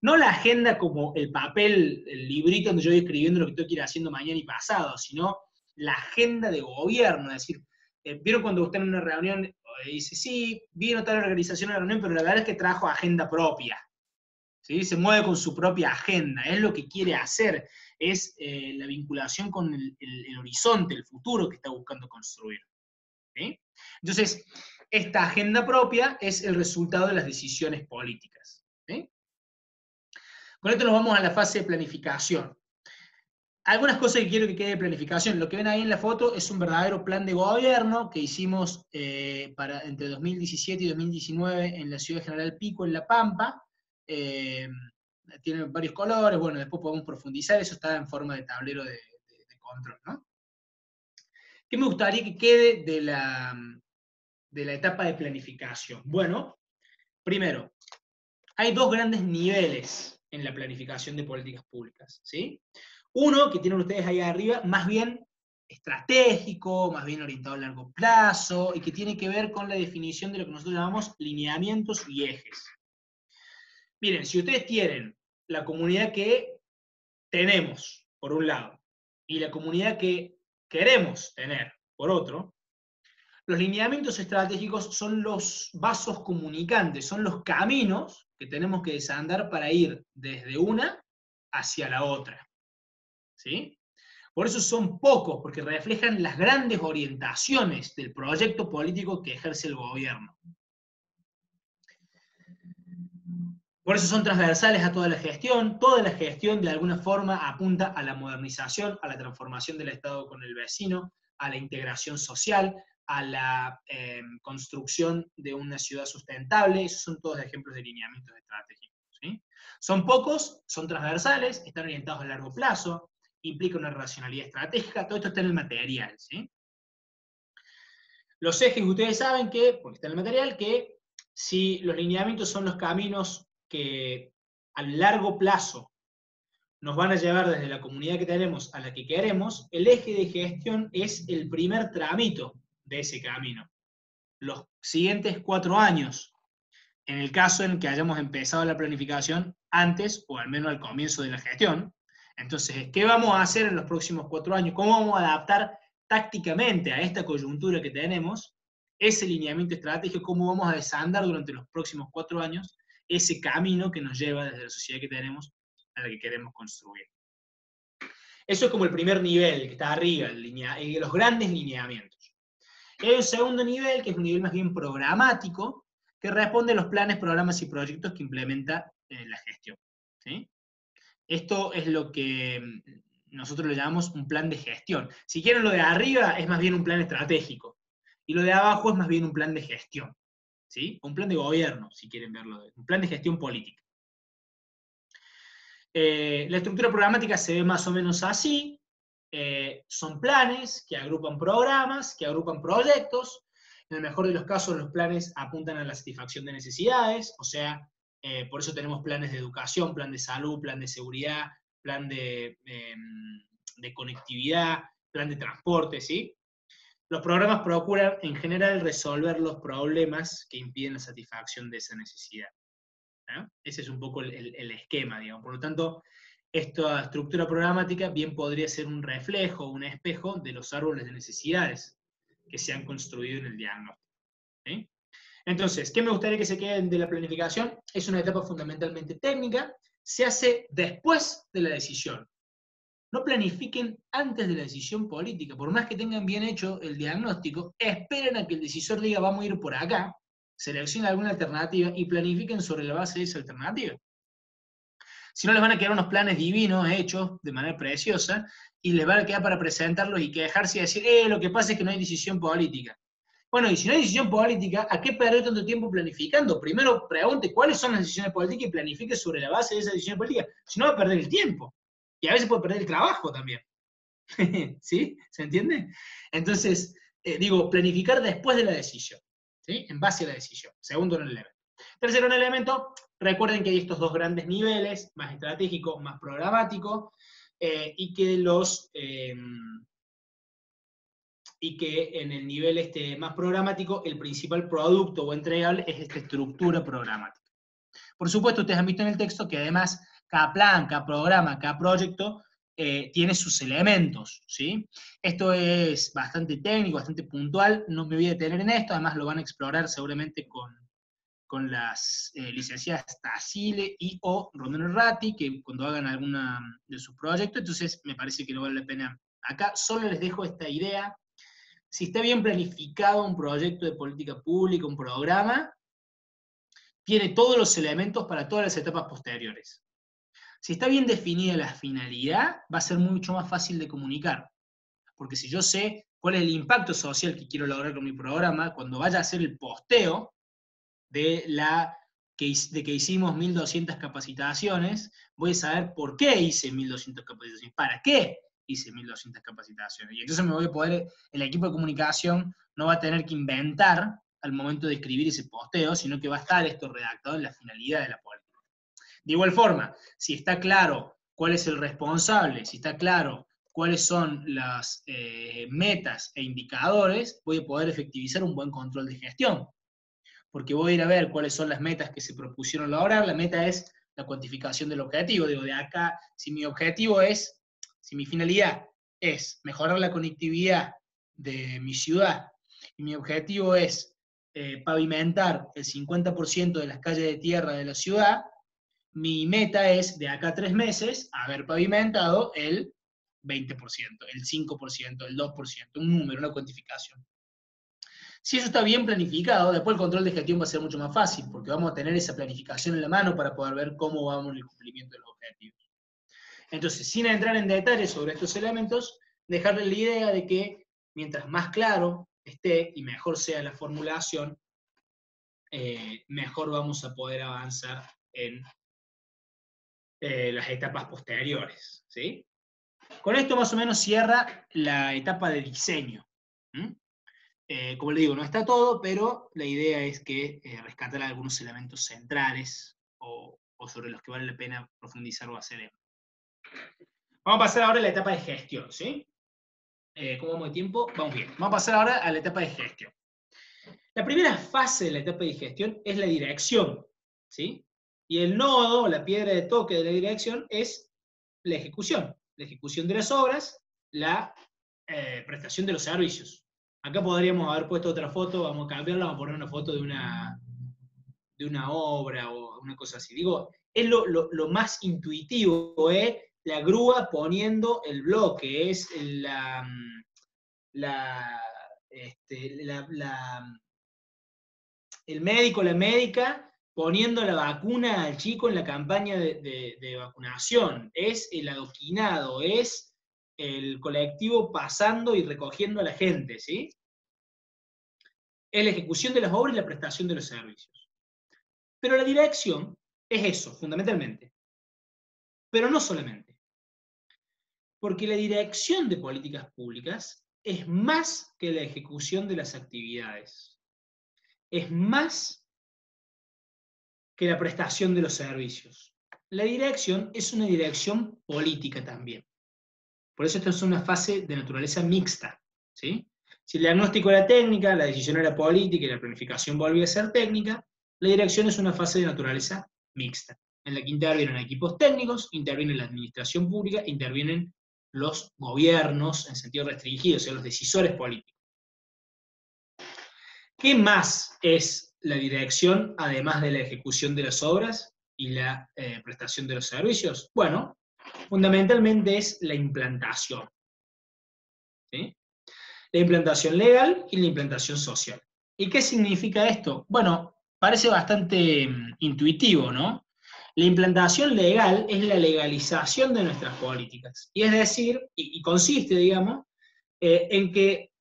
No la agenda como el papel, el librito donde yo voy escribiendo lo que tengo que ir haciendo mañana y pasado, sino la agenda de gobierno. Es decir, ¿vieron cuando usted en una reunión dice, sí, vino tal organización a la reunión, pero la verdad es que trajo agenda propia? ¿Sí? Se mueve con su propia agenda, es lo que quiere hacer, es la vinculación con el horizonte, el futuro que está buscando construir. ¿sí? Entonces, esta agenda propia es el resultado de las decisiones políticas. ¿Sí? Con esto nos vamos a la fase de planificación. Algunas cosas que quiero que quede de planificación. Lo que ven ahí en la foto es un verdadero plan de gobierno que hicimos entre 2017 y 2019 en la ciudad de General Pico, en La Pampa. Tiene varios colores, bueno, después podemos profundizar, eso está en forma de tablero de control, ¿no? ¿Qué me gustaría que quede de la etapa de planificación? Bueno, primero, hay dos grandes niveles en la planificación de políticas públicas, ¿sí? Uno, que tienen ustedes ahí arriba, más bien estratégico, más bien orientado a largo plazo, y que tiene que ver con la definición de lo que nosotros llamamos lineamientos y ejes. Miren, si ustedes tienen la comunidad que tenemos, por un lado, y la comunidad que queremos tener, por otro, los lineamientos estratégicos son los vasos comunicantes, son los caminos que tenemos que desandar para ir desde una hacia la otra. ¿Sí? Por eso son pocos, porque reflejan las grandes orientaciones del proyecto político que ejerce el gobierno. Por eso son transversales a toda la gestión de alguna forma apunta a la modernización, a la transformación del Estado con el vecino, a la integración social, a la construcción de una ciudad sustentable. Esos son todos ejemplos de lineamientos estratégicos. ¿Sí? Son pocos, son transversales, están orientados a largo plazo, implica una racionalidad estratégica, todo esto está en el material. ¿Sí? Los ejes, ustedes saben que, porque está en el material, que si los lineamientos son los caminos que a largo plazo nos van a llevar desde la comunidad que tenemos a la que queremos, el eje de gestión es el primer tramito de ese camino. Los siguientes 4 años, en el caso en que hayamos empezado la planificación antes o al menos al comienzo de la gestión. Entonces, ¿qué vamos a hacer en los próximos 4 años? ¿Cómo vamos a adaptar tácticamente a esta coyuntura que tenemos ese lineamiento estratégico? ¿Cómo vamos a desandar durante los próximos 4 años ese camino que nos lleva desde la sociedad que tenemos a la que queremos construir? Eso es como el primer nivel, que está arriba, los grandes lineamientos. Y hay un segundo nivel, que es un nivel más bien programático, que responde a los planes, programas y proyectos que implementa la gestión. ¿Sí? Esto es lo que nosotros le llamamos un plan de gestión. Si quieren, lo de arriba es más bien un plan estratégico, y lo de abajo es más bien un plan de gestión. ¿Sí? Un plan de gobierno, si quieren verlo, un plan de gestión política. La estructura programática se ve más o menos así. Son planes que agrupan programas, que agrupan proyectos. En el mejor de los casos, los planes apuntan a la satisfacción de necesidades, o sea, por eso tenemos planes de educación, plan de salud, plan de seguridad, plan de conectividad, plan de transporte, ¿sí? Los programas procuran, en general, resolver los problemas que impiden la satisfacción de esa necesidad. ¿Eh? Ese es un poco el esquema, digamos. Por lo tanto, esta estructura programática bien podría ser un reflejo, un espejo de los árboles de necesidades que se han construido en el diagnóstico. ¿Sí? Entonces, ¿qué me gustaría que se quede de la planificación? Es una etapa fundamentalmente técnica, se hace después de la decisión. No planifiquen antes de la decisión política, por más que tengan bien hecho el diagnóstico, esperen a que el decisor diga vamos a ir por acá, seleccionen alguna alternativa y planifiquen sobre la base de esa alternativa. Si no, les van a quedar unos planes divinos hechos de manera preciosa y les van a quedar para presentarlos y quejarse y decir, lo que pasa es que no hay decisión política. Bueno, y si no hay decisión política, ¿a qué perder tanto tiempo planificando? Primero pregunte cuáles son las decisiones políticas y planifique sobre la base de esa decisión política. Si no, va a perder el tiempo. Y a veces puede perder el trabajo también. ¿Sí? ¿Se entiende? Entonces, planificar después de la decisión. ¿Sí? En base a la decisión. Segundo elemento. Tercero elemento, recuerden que hay estos dos grandes niveles, más estratégico, más programático, y que en el nivel más programático, el principal producto o entregable es esta estructura programática. Por supuesto, ustedes han visto en el texto que además cada plan, cada programa, cada proyecto tiene sus elementos, ¿sí? Esto es bastante técnico, bastante puntual, no me voy a detener en esto, además lo van a explorar seguramente con las licenciadas Tassile y o Romero Ratti, que cuando hagan alguna de sus proyectos, entonces me parece que no vale la pena. Acá solo les dejo esta idea si está bien planificado un proyecto de política pública, un programa, tiene todos los elementos para todas las etapas posteriores. Si está bien definida la finalidad, va a ser mucho más fácil de comunicar. Porque si yo sé cuál es el impacto social que quiero lograr con mi programa, cuando vaya a hacer el posteo de que hicimos 1200 capacitaciones, voy a saber por qué hice 1200 capacitaciones, para qué hice 1200 capacitaciones. Y entonces me voy a poder, el equipo de comunicación no va a tener que inventar al momento de escribir ese posteo, sino que va a estar esto redactado en la finalidad de la política. De igual forma, si está claro cuál es el responsable, si está claro cuáles son las metas e indicadores, voy a poder efectivizar un buen control de gestión. Porque voy a ir a ver cuáles son las metas que se propusieron lograr. La meta es la cuantificación del objetivo. Digo, de acá, si mi objetivo es, si mi finalidad es mejorar la conectividad de mi ciudad, y mi objetivo es pavimentar el 50% de las calles de tierra de la ciudad, mi meta es, de acá a 3 meses, haber pavimentado el 20%, el 5%, el 2%, un número, una cuantificación. Si eso está bien planificado, después el control de gestión va a ser mucho más fácil, porque vamos a tener esa planificación en la mano para poder ver cómo vamos en el cumplimiento de los objetivos. Entonces, sin entrar en detalles sobre estos elementos, dejarles la idea de que mientras más claro esté y mejor sea la formulación, mejor vamos a poder avanzar en las etapas posteriores, ¿sí? Con esto más o menos cierra la etapa de diseño. Como le digo, no está todo, pero la idea es que rescatar algunos elementos centrales o sobre los que vale la pena profundizar o hacer énfasis. Vamos a pasar ahora a la etapa de gestión, ¿sí? ¿Cómo vamos de tiempo? Vamos bien. Vamos a pasar ahora a la etapa de gestión. La primera fase de la etapa de gestión es la dirección, ¿sí? Y el nodo, la piedra de toque de la dirección, es la ejecución de las obras, la prestación de los servicios. Acá podríamos haber puesto otra foto, vamos a cambiarla, vamos a poner una foto de una obra o una cosa así. Digo, es lo más intuitivo, la grúa poniendo el bloque, es el médico, la médica poniendo la vacuna al chico en la campaña de vacunación, es el adoquinado, es el colectivo pasando y recogiendo a la gente, ¿sí? Es la ejecución de las obras y la prestación de los servicios. Pero la dirección es eso, fundamentalmente. Pero no solamente. Porque la dirección de políticas públicas es más que la ejecución de las actividades. Es más que la prestación de los servicios. La dirección es una dirección política también. Por eso esta es una fase de naturaleza mixta, ¿sí? Si el diagnóstico era técnica, la decisión era política y la planificación volvía a ser técnica, la dirección es una fase de naturaleza mixta, en la que intervienen equipos técnicos, interviene la administración pública, intervienen los gobiernos en sentido restringido, o sea, los decisores políticos. ¿Qué más es la dirección, además de la ejecución de las obras y la prestación de los servicios? Bueno, fundamentalmente es la implantación, ¿sí? La implantación legal y la implantación social. ¿Y qué significa esto? Bueno, parece bastante intuitivo, ¿no? La implantación legal es la legalización de nuestras políticas. Y es decir, y consiste, digamos, en que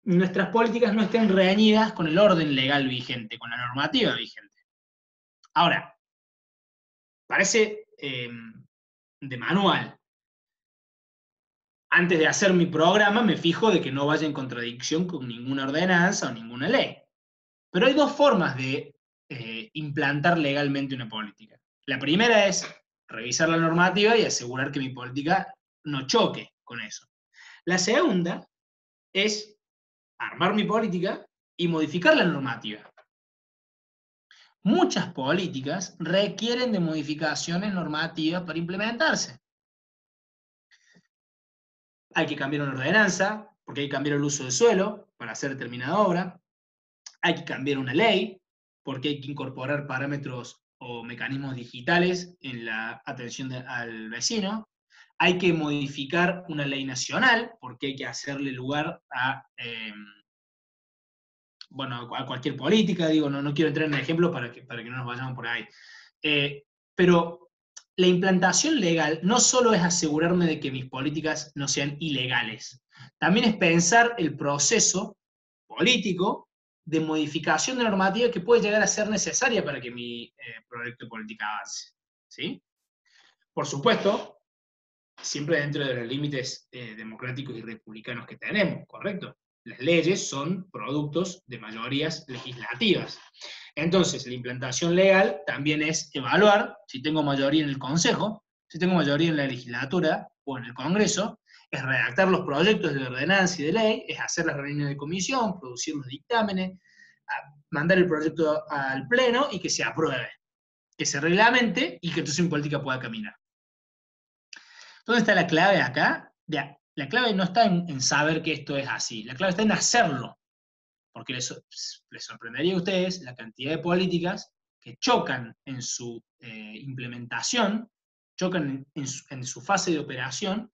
nuestras políticas no estén reñidas con el orden legal vigente, con la normativa vigente. Ahora, parece de manual. Antes de hacer mi programa me fijo de que no vaya en contradicción con ninguna ordenanza o ninguna ley. Pero hay dos formas de implantar legalmente una política. La primera es revisar la normativa y asegurar que mi política no choque con eso. La segunda es armar mi política y modificar la normativa. Muchas políticas requieren de modificaciones normativas para implementarse. Hay que cambiar una ordenanza, porque hay que cambiar el uso del suelo para hacer determinada obra. Hay que cambiar una ley, porque hay que incorporar parámetros o mecanismos digitales en la atención al vecino. Hay que modificar una ley nacional, porque hay que hacerle lugar a bueno, a cualquier política, digo, no quiero entrar en ejemplos para que no nos vayamos por ahí. Pero la implantación legal no solo es asegurarme de que mis políticas no sean ilegales, también es pensar el proceso político de modificación de normativa que puede llegar a ser necesaria para que mi proyecto de política avance. ¿Sí? Por supuesto, siempre dentro de los límites democráticos y republicanos que tenemos, ¿correcto? Las leyes son productos de mayorías legislativas. Entonces, la implantación legal también es evaluar si tengo mayoría en el Consejo, si tengo mayoría en la legislatura o en el Congreso, es redactar los proyectos de ordenanza y de ley, es hacer las reuniones de comisión, producir los dictámenes, mandar el proyecto al Pleno y que se apruebe, que se reglamente y que entonces mi política pueda caminar. ¿Dónde está la clave acá? La clave no está en saber que esto es así, la clave está en hacerlo. Porque les sorprendería a ustedes la cantidad de políticas que chocan en su implementación, chocan en su fase de operación,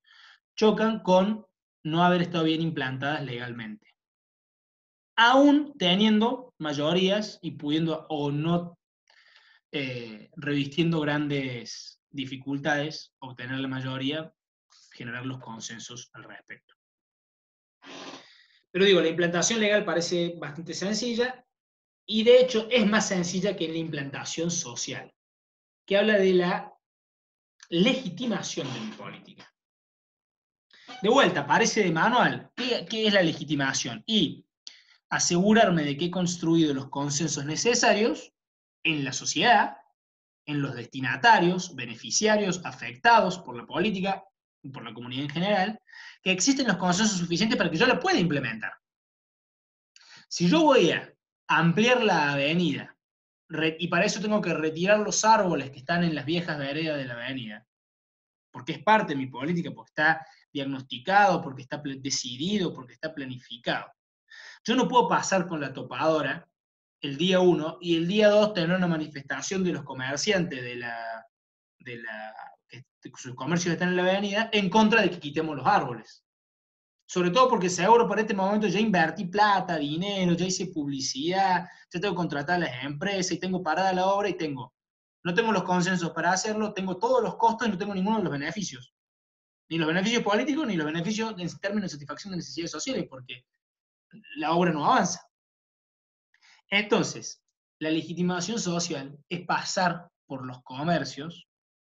chocan con no haber estado bien implantadas legalmente. Aún teniendo mayorías y pudiendo o no revistiendo grandes dificultades, obtener la mayoría, generar los consensos al respecto. Pero digo, la implantación legal parece bastante sencilla, y de hecho es más sencilla que la implantación social, que habla de la legitimación de mi política. De vuelta, parece de manual. ¿Qué es la legitimación? Y asegurarme de que he construido los consensos necesarios en la sociedad, en los destinatarios, beneficiarios, afectados por la política y por la comunidad en general, que existen los consensos suficientes para que yo la pueda implementar. Si yo voy a ampliar la avenida, y para eso tengo que retirar los árboles que están en las viejas veredas de la avenida, porque es parte de mi política, porque está diagnosticado, porque está decidido, porque está planificado. Yo no puedo pasar con la topadora el día 1 y el día 2 tener una manifestación de los comerciantes que sus comercios están en la avenida en contra de que quitemos los árboles. Sobre todo porque seguro para este momento ya invertí plata, dinero, ya hice publicidad, ya tengo que contratar a las empresas y tengo parada la obra y no tengo los consensos para hacerlo, tengo todos los costos y no tengo ninguno de los beneficios. Ni los beneficios políticos, ni los beneficios en términos de satisfacción de necesidades sociales, porque la obra no avanza. Entonces, la legitimación social es pasar por los comercios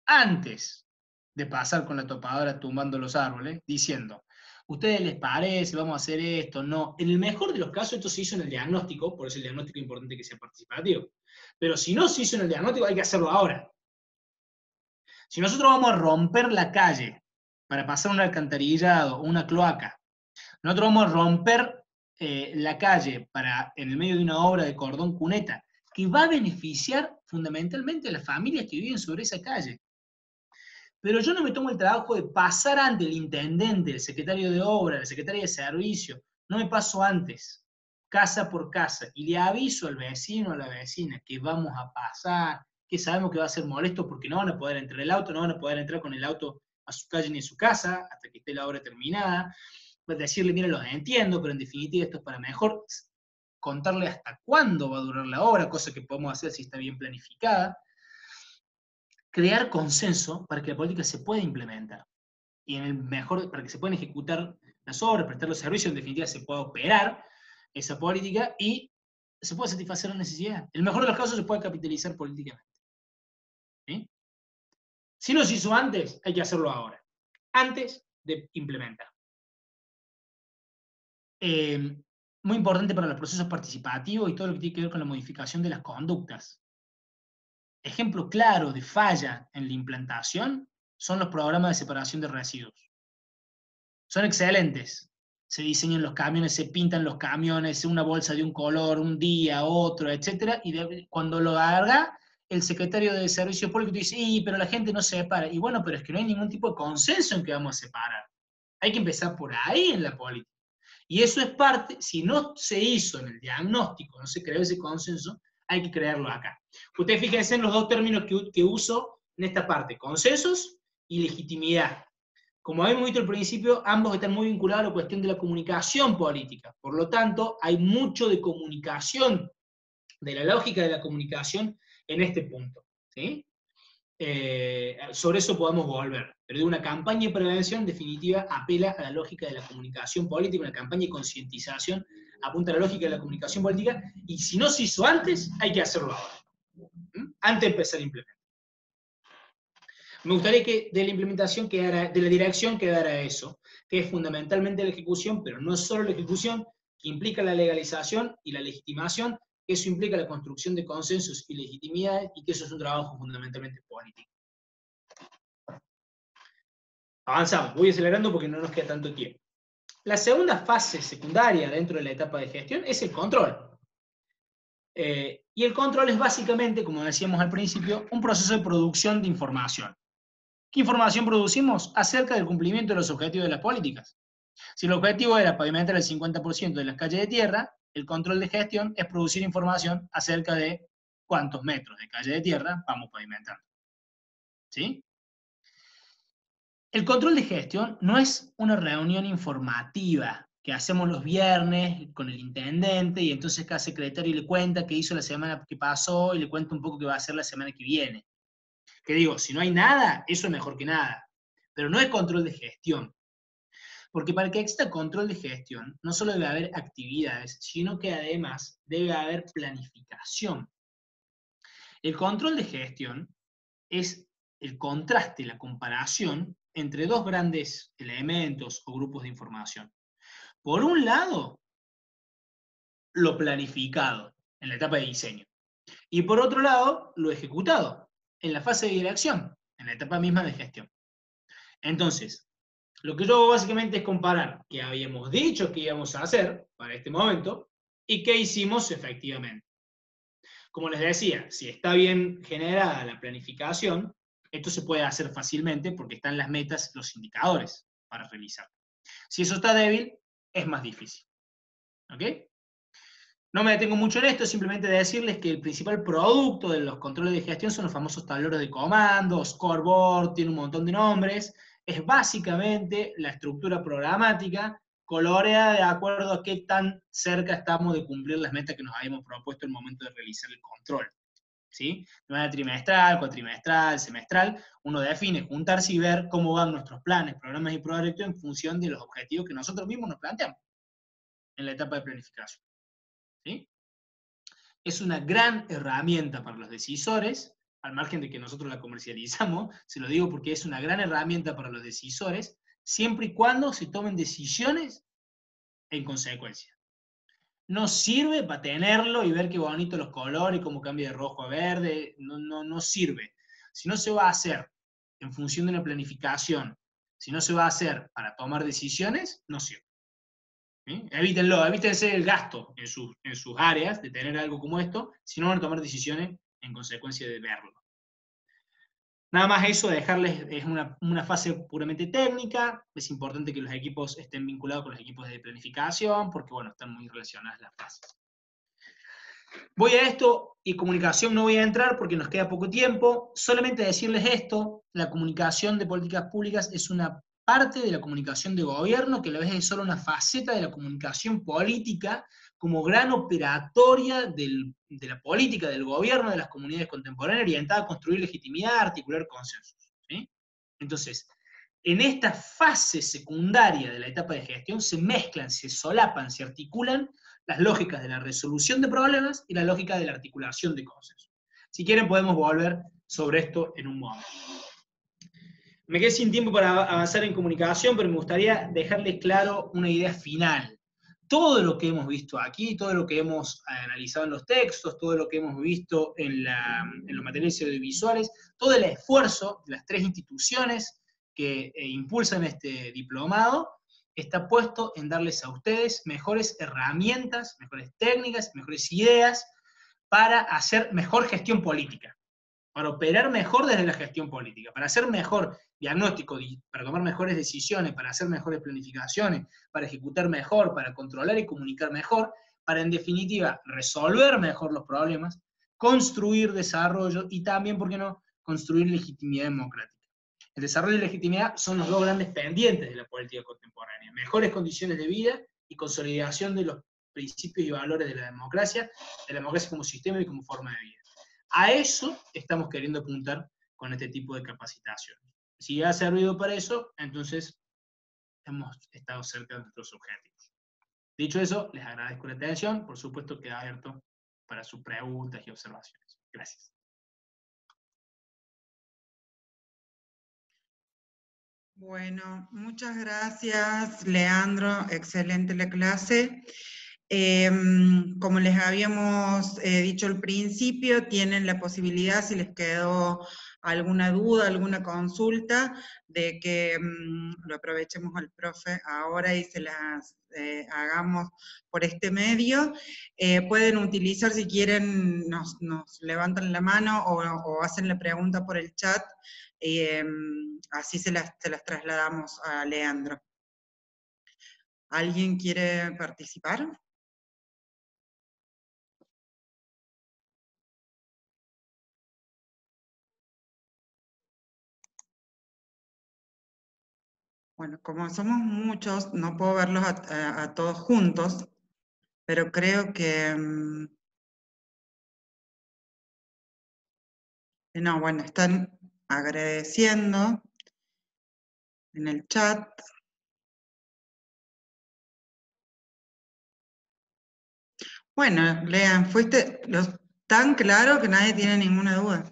antes de pasar con la topadora tumbando los árboles, diciendo, ¿ustedes les parece? Vamos a hacer esto. No. En el mejor de los casos, esto se hizo en el diagnóstico, por eso el diagnóstico es importante que sea participativo. Pero si no se hizo en el diagnóstico, hay que hacerlo ahora. Si nosotros vamos a romper la calle para pasar un alcantarillado o una cloaca, nosotros vamos a romper la calle en el medio de una obra de cordón cuneta, que va a beneficiar fundamentalmente a las familias que viven sobre esa calle. Pero yo no me tomo el trabajo de pasar ante el intendente, el secretario de obra, el secretario de servicio, no me paso antes, casa por casa, y le aviso al vecino o a la vecina que vamos a pasar, que sabemos que va a ser molesto porque no van a poder entrar el auto, no van a poder entrar con el auto a su calle ni a su casa hasta que esté la obra terminada. Decirle, mira, los entiendo, pero en definitiva esto es para mejor contarle hasta cuándo va a durar la obra, cosa que podemos hacer si está bien planificada. Crear consenso para que la política se pueda implementar. Y para que se puedan ejecutar las obras, prestar los servicios, en definitiva se pueda operar esa política y se pueda satisfacer la necesidad. En el mejor de los casos se puede capitalizar políticamente. ¿Sí? Si no se hizo antes, hay que hacerlo ahora. Antes de implementar. Muy importante para los procesos participativos y todo lo que tiene que ver con la modificación de las conductas. Ejemplo claro de falla en la implantación son los programas de separación de residuos. Son excelentes. Se diseñan los camiones, se pintan los camiones, una bolsa de un color, un día, otro, etc. Y cuando lo haga, el secretario de Servicio Público dice, pero la gente no se separa. Y bueno, pero es que no hay ningún tipo de consenso en que vamos a separar. Hay que empezar por ahí en la política. Y eso es parte, si no se hizo en el diagnóstico, no se creó ese consenso, hay que crearlo acá. Ustedes fíjense en los dos términos que uso en esta parte, consensos y legitimidad. Como habíamos visto al principio, ambos están muy vinculados a la cuestión de la comunicación política. Por lo tanto, hay mucho de comunicación, de la lógica de la comunicación en este punto. ¿Sí? Sobre eso podemos volver. Pero de una campaña de prevención, en definitiva, apela a la lógica de la comunicación política, una campaña de concientización apunta a la lógica de la comunicación política, y si no se hizo antes, hay que hacerlo ahora. Antes de empezar a implementar. Me gustaría que de la implementación quedara, de la dirección quedara eso, que es fundamentalmente la ejecución, pero no solo la ejecución, que implica la legalización y la legitimación, que eso implica la construcción de consensos y legitimidad, y que eso es un trabajo fundamentalmente político. Avanzamos, voy acelerando porque no nos queda tanto tiempo. La segunda fase secundaria dentro de la etapa de gestión es el control. Y el control es básicamente, como decíamos al principio, un proceso de producción de información. ¿Qué información producimos? Acerca del cumplimiento de los objetivos de las políticas. Si el objetivo era pavimentar el 50% de las calles de tierra, el control de gestión es producir información acerca de cuántos metros de calle de tierra vamos pavimentando. ¿Sí? El control de gestión no es una reunión informativa que hacemos los viernes con el intendente y entonces cada secretario le cuenta qué hizo la semana que pasó y le cuenta un poco qué va a hacer la semana que viene. Que digo, si no hay nada, eso es mejor que nada. Pero no es control de gestión. Porque para que exista control de gestión, no solo debe haber actividades, sino que además debe haber planificación. El control de gestión es el contraste, la comparación entre dos grandes elementos o grupos de información. Por un lado, lo planificado, en la etapa de diseño. Y por otro lado, lo ejecutado, en la fase de dirección, en la etapa misma de gestión. Entonces, lo que yo hago básicamente es comparar qué habíamos dicho que íbamos a hacer para este momento y qué hicimos efectivamente. Como les decía, si está bien generada la planificación, esto se puede hacer fácilmente porque están las metas, los indicadores para revisar. Si eso está débil, es más difícil. ¿Ok? No me detengo mucho en esto, simplemente de decirles que el principal producto de los controles de gestión son los famosos tableros de comandos, scoreboard, tiene un montón de nombres. Es básicamente la estructura programática coloreada de acuerdo a qué tan cerca estamos de cumplir las metas que nos habíamos propuesto en el momento de realizar el control. ¿Sí? De manera trimestral, cuatrimestral, semestral, uno define juntarse y ver cómo van nuestros planes, programas y proyectos en función de los objetivos que nosotros mismos nos planteamos en la etapa de planificación. ¿Sí? Es una gran herramienta para los decisores, al margen de que nosotros la comercializamos, se lo digo porque es una gran herramienta para los decisores, siempre y cuando se tomen decisiones en consecuencia. No sirve para tenerlo y ver qué bonito los colores, cómo cambia de rojo a verde, no sirve. Si no se va a hacer en función de una planificación, si no se va a hacer para tomar decisiones, no sirve. ¿Sí? Evítenlo, evítense el gasto en sus áreas de tener algo como esto, si no van a tomar decisiones en consecuencia de verlo. Nada más eso, dejarles, es una fase puramente técnica, es importante que los equipos estén vinculados con los equipos de planificación, porque bueno, están muy relacionadas las fases. Voy a esto, y comunicación no voy a entrar porque nos queda poco tiempo, solamente decirles esto, la comunicación de políticas públicas es una parte de la comunicación de gobierno, que a la vez es solo una faceta de la comunicación política, como gran operatoria de la política del gobierno de las comunidades contemporáneas, orientada a construir legitimidad, articular consensos. ¿Sí? Entonces, en esta fase secundaria de la etapa de gestión se mezclan, se solapan, se articulan las lógicas de la resolución de problemas y la lógica de la articulación de consensos. Si quieren podemos volver sobre esto en un momento. Me quedé sin tiempo para avanzar en comunicación, pero me gustaría dejarles claro una idea final. Todo lo que hemos visto aquí, todo lo que hemos analizado en los textos, todo lo que hemos visto en los materiales audiovisuales, todo el esfuerzo de las tres instituciones que impulsan este diplomado, está puesto en darles a ustedes mejores herramientas, mejores técnicas, mejores ideas para hacer mejor gestión política, para operar mejor desde la gestión política, para hacer mejor diagnóstico, para tomar mejores decisiones, para hacer mejores planificaciones, para ejecutar mejor, para controlar y comunicar mejor, para en definitiva resolver mejor los problemas, construir desarrollo y también, ¿por qué no?, construir legitimidad democrática. El desarrollo y la legitimidad son los dos grandes pendientes de la política contemporánea. Mejores condiciones de vida y consolidación de los principios y valores de la democracia como sistema y como forma de vida. A eso estamos queriendo apuntar con este tipo de capacitación. Si ha servido para eso, entonces hemos estado cerca de nuestros objetivos. Dicho eso, les agradezco la atención. Por supuesto, queda abierto para sus preguntas y observaciones. Gracias. Bueno, muchas gracias, Leandro. Excelente la clase. Como les habíamos dicho al principio, tienen la posibilidad, si les quedó alguna duda, alguna consulta, de que lo aprovechemos al profe ahora y se las hagamos por este medio. Pueden utilizar, si quieren, nos levantan la mano o hacen la pregunta por el chat, así se las trasladamos a Leandro. ¿Alguien quiere participar? Bueno, como somos muchos, no puedo verlos a todos juntos, pero creo que... no, bueno, están agradeciendo en el chat. Bueno, Lean, fuiste tan claro que nadie tiene ninguna duda.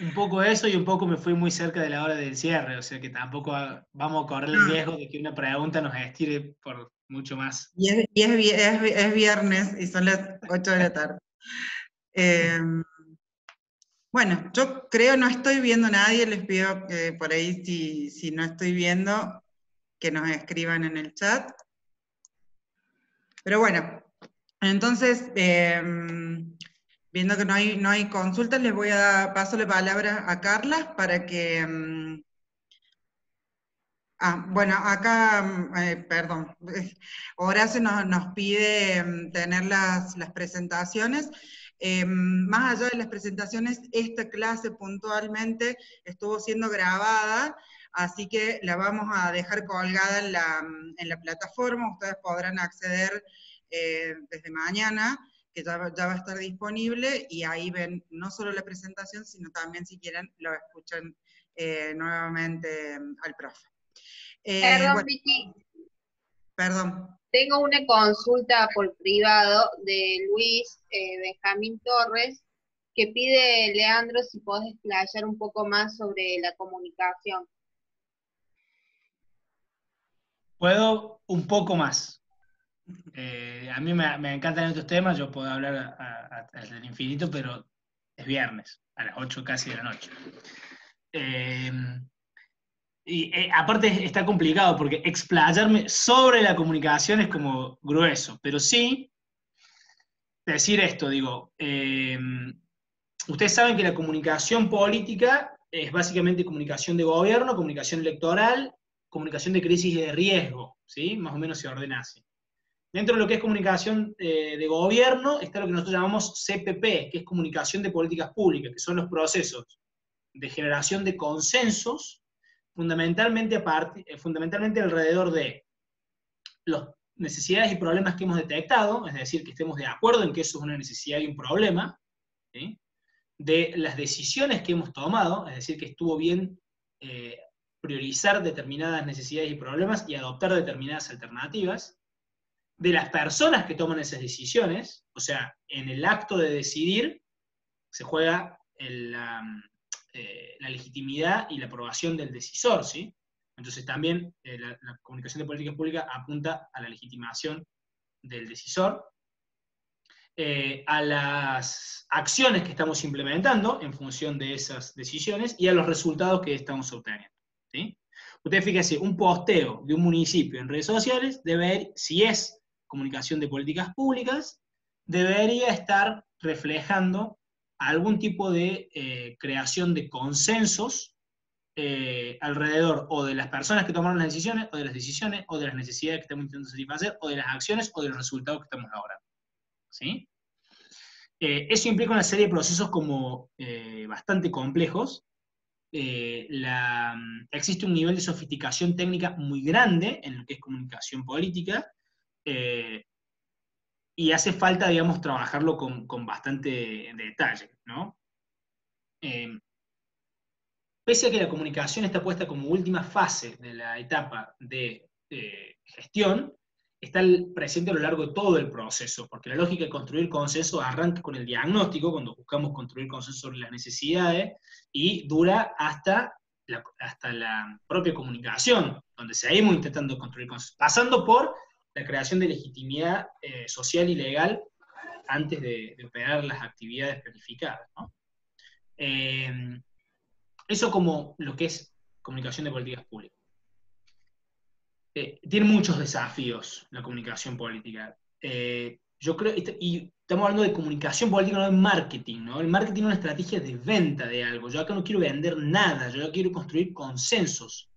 Un poco eso y un poco me fui muy cerca de la hora del cierre, o sea que tampoco vamos a correr el riesgo de que una pregunta nos estire por mucho más. Y es viernes y son las 8 de la tarde. Bueno, yo creo no estoy viendo a nadie, les pido que por ahí si no estoy viendo, que nos escriban en el chat. Pero bueno, entonces, viendo que no hay consultas, les voy a paso la palabra a Carla para que... bueno, acá, perdón, Horacio nos pide tener las presentaciones. Más allá de las presentaciones, esta clase puntualmente estuvo siendo grabada, así que la vamos a dejar colgada en la plataforma. Ustedes podrán acceder desde mañana, que ya va a estar disponible, y ahí ven no solo la presentación, sino también, si quieren, lo escuchan nuevamente al profe. Perdón, Bueno, Vicky, perdón. tengo una consulta por privado de Luis Benjamín Torres, que pide, Leandro, si podés explayar un poco más sobre la comunicación. Puedo un poco más. A mí me encantan estos temas, yo puedo hablar hasta el infinito, pero es viernes, a las 8 casi de la noche. Aparte está complicado, porque explayarme sobre la comunicación es como grueso, pero sí decir esto, digo, ustedes saben que la comunicación política es básicamente comunicación de gobierno, comunicación electoral, comunicación de crisis y de riesgo, ¿sí? Más o menos se ordena así. Dentro de lo que es comunicación de gobierno está lo que nosotros llamamos CPP, que es comunicación de políticas públicas, que son los procesos de generación de consensos, fundamentalmente alrededor de las necesidades y problemas que hemos detectado, es decir, que estemos de acuerdo en que eso es una necesidad y un problema, ¿sí? De las decisiones que hemos tomado, es decir, que estuvo bien priorizar determinadas necesidades y problemas y adoptar determinadas alternativas, de las personas que toman esas decisiones, o sea, en el acto de decidir se juega la legitimidad y la aprobación del decisor, ¿sí? Entonces también la comunicación de política pública apunta a la legitimación del decisor, a las acciones que estamos implementando en función de esas decisiones y a los resultados que estamos obteniendo, ¿sí? Ustedes fíjense, un posteo de un municipio en redes sociales si es comunicación de políticas públicas, debería estar reflejando algún tipo de creación de consensos alrededor o de las personas que tomaron las decisiones, o de las decisiones, o de las necesidades que estamos intentando satisfacer, o de las acciones, o de los resultados que estamos logrando, ¿sí? Eso implica una serie de procesos como bastante complejos, existe un nivel de sofisticación técnica muy grande en lo que es comunicación política, y hace falta, digamos, trabajarlo con bastante detalle, ¿no? Pese a que la comunicación está puesta como última fase de la etapa de gestión, está presente a lo largo de todo el proceso, porque la lógica de construir consenso arranca con el diagnóstico, cuando buscamos construir consenso sobre las necesidades, y dura hasta la propia comunicación, donde seguimos intentando construir consenso, pasando por la creación de legitimidad social y legal antes de operar las actividades planificadas, ¿no? Eso como lo que es comunicación de políticas públicas. Tiene muchos desafíos la comunicación política. Yo creo, y estamos hablando de comunicación política, no de marketing, ¿no? El marketing es una estrategia de venta de algo. Yo acá no quiero vender nada, yo acá quiero construir consensos.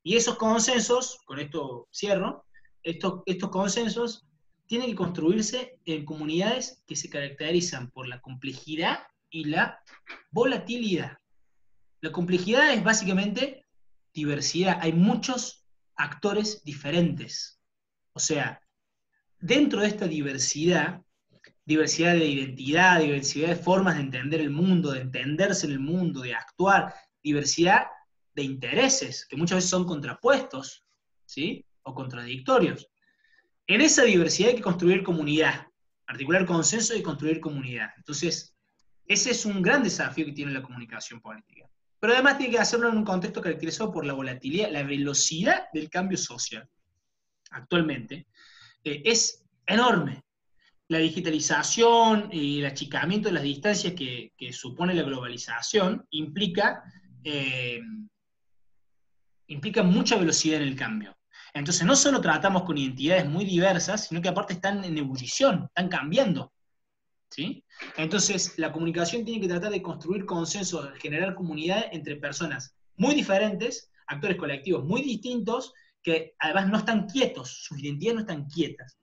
Y esos consensos, con esto cierro, estos consensos tienen que construirse en comunidades que se caracterizan por la complejidad y la volatilidad. La complejidad es básicamente diversidad. Hay muchos actores diferentes. O sea, dentro de esta diversidad, diversidad de identidad, diversidad de formas de entender el mundo, de entenderse en el mundo, de actuar, diversidad de intereses, que muchas veces son contrapuestos, ¿sí? O contradictorios. En esa diversidad hay que construir comunidad, articular consenso y construir comunidad. Entonces, ese es un gran desafío que tiene la comunicación política. Pero además tiene que hacerlo en un contexto caracterizado por la volatilidad, la velocidad del cambio social. Actualmente es enorme. La digitalización y el achicamiento de las distancias que supone la globalización implica mucha velocidad en el cambio. Entonces no solo tratamos con identidades muy diversas, sino que aparte están en ebullición, están cambiando. ¿Sí? Entonces, la comunicación tiene que tratar de construir consensos, generar comunidad entre personas muy diferentes, actores colectivos muy distintos, que además no están quietos, sus identidades no están quietas.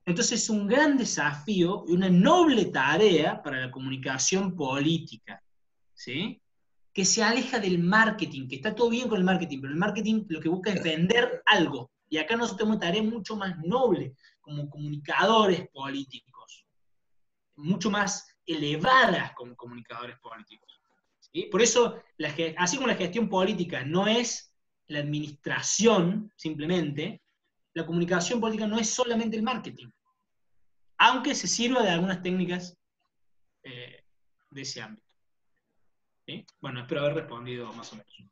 Entonces, es un gran desafío y una noble tarea para la comunicación política, ¿sí? Que se aleja del marketing, que está todo bien con el marketing, pero el marketing lo que busca es vender algo. Y acá nosotros tenemos una tarea mucho más noble como comunicadores políticos, mucho más elevadas como comunicadores políticos. ¿Sí? Por eso, así como la gestión política no es la administración simplemente, la comunicación política no es solamente el marketing, aunque se sirva de algunas técnicas de ese ámbito. ¿Sí? Bueno, espero haber respondido más o menos.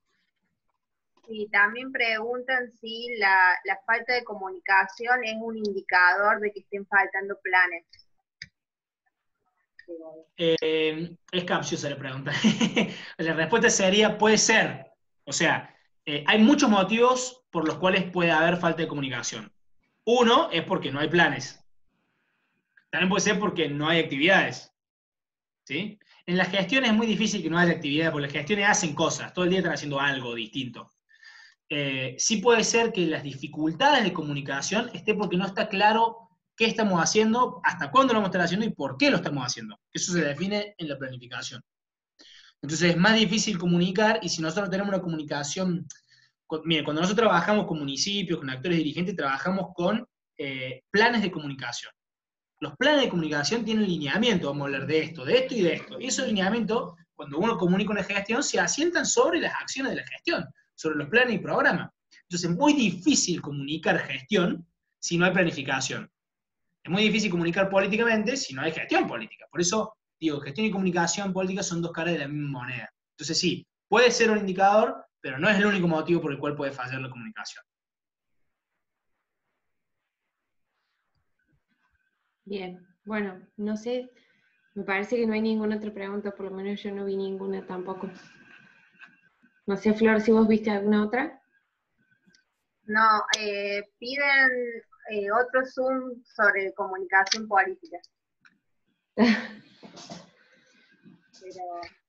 Y también preguntan si la falta de comunicación es un indicador de que estén faltando planes. Es capciosa la pregunta. La respuesta sería, puede ser. O sea, hay muchos motivos por los cuales puede haber falta de comunicación. Uno es porque no hay planes. También puede ser porque no hay actividades. ¿Sí? En las gestiones es muy difícil que no haya actividad, porque las gestiones hacen cosas, todo el día están haciendo algo distinto. Sí puede ser que las dificultades de comunicación esté porque no está claro qué estamos haciendo, hasta cuándo lo vamos a estar haciendo y por qué lo estamos haciendo. Eso se define en la planificación. Entonces es más difícil comunicar, y si nosotros tenemos una comunicación, miren, cuando nosotros trabajamos con municipios, con actores dirigentes, trabajamos con planes de comunicación. Los planes de comunicación tienen lineamiento, vamos a hablar de esto y de esto. Y esos lineamientos, cuando uno comunica una gestión, se asientan sobre las acciones de la gestión, sobre los planes y programas. Entonces es muy difícil comunicar gestión si no hay planificación. Es muy difícil comunicar políticamente si no hay gestión política. Por eso digo, gestión y comunicación política son dos caras de la misma moneda. Entonces sí, puede ser un indicador, pero no es el único motivo por el cual puede fallar la comunicación. Bien, bueno, no sé, me parece que no hay ninguna otra pregunta, por lo menos yo no vi ninguna tampoco. No sé, Flor, si vos viste alguna otra. No, piden otro Zoom sobre comunicación política. Pero,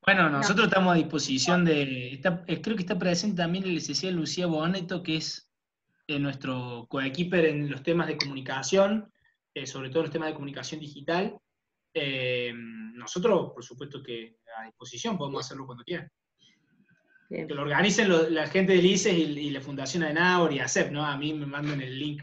bueno, nosotros estamos a disposición creo que está presente también la licenciada Lucía Boneto, que es nuestro coequiper en los temas de comunicación, sobre todo los temas de comunicación digital. Nosotros, por supuesto que a disposición, podemos hacerlo cuando quieran. Bien. Que lo organicen la gente del ICES y la Fundación Adenauer y ACEP, ¿no? A mí me mandan el link.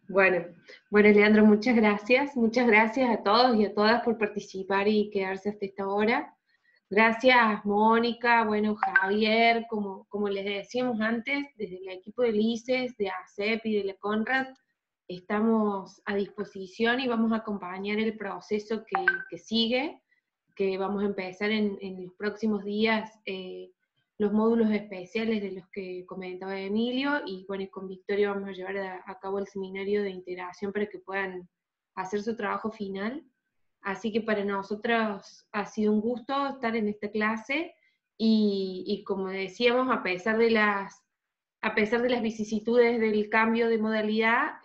Bueno, Leandro, muchas gracias a todos y a todas por participar y quedarse hasta esta hora. Gracias, Mónica, bueno, Javier, como les decíamos antes, desde el equipo del ICES, de ACEP y de la CONRAD, estamos a disposición y vamos a acompañar el proceso que sigue, que vamos a empezar en los próximos días, los módulos especiales de los que comentaba Emilio, y bueno, con Victoria vamos a llevar a cabo el seminario de integración para que puedan hacer su trabajo final. Así que para nosotros ha sido un gusto estar en esta clase, y como decíamos, a pesar de las vicisitudes del cambio de modalidad,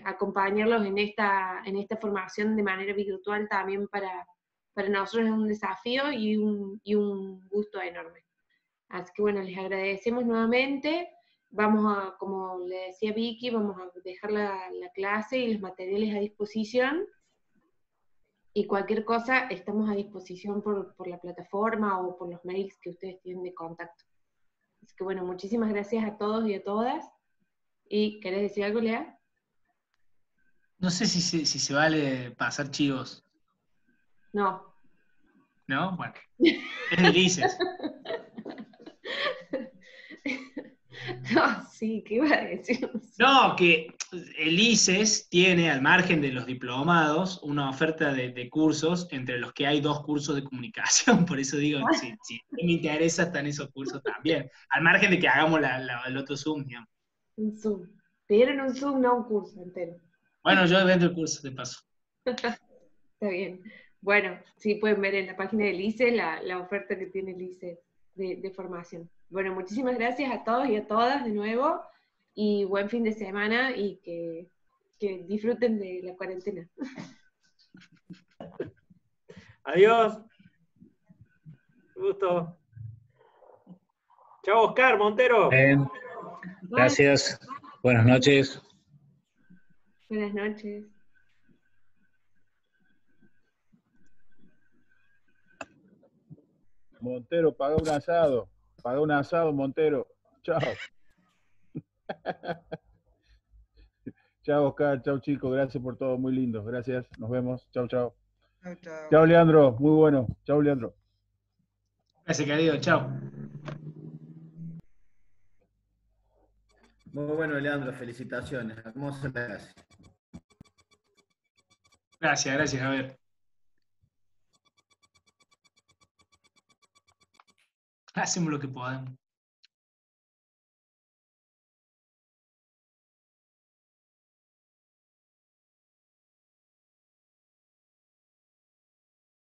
acompañarlos en esta formación de manera virtual también para nosotros es un desafío y un gusto enorme. Así que bueno, les agradecemos nuevamente. Vamos a, como le decía Vicky, vamos a dejar la clase y los materiales a disposición. Y cualquier cosa, estamos a disposición por la plataforma o por los mails que ustedes tienen de contacto. Así que bueno, muchísimas gracias a todos y a todas. ¿Y querés decir algo, Lea? No sé si se vale pasar chivos, No. ¿no? Bueno, es del ICES. No, sí, ¿qué iba a decir? No, que el ICES tiene, al margen de los diplomados, una oferta de cursos, entre los que hay 2 cursos de comunicación. Por eso digo, si me interesa, están esos cursos también. Al margen de que hagamos el otro Zoom, digamos. Un Zoom. Pidieron un Zoom, no un curso entero. Bueno, yo vendo el curso, de paso. Está bien. Bueno, sí, pueden ver en la página del ICE la oferta que tiene el ICE de formación. Bueno, muchísimas gracias a todos y a todas de nuevo, y buen fin de semana, y que disfruten de la cuarentena. Adiós. Gusto. Chao, Oscar Montero. Gracias. Buenas noches. Buenas noches. Montero, paga un asado, Montero. Chao. Chao, Oscar, chao, chicos, gracias por todo, muy lindo, gracias, nos vemos, chao, chao. Chao, chao. Chao, Leandro, muy bueno, chao, Leandro. Gracias, querido, chao. Muy bueno, Leandro, felicitaciones. Hermosa clase. Gracias, Javier. Hacemos lo que podamos.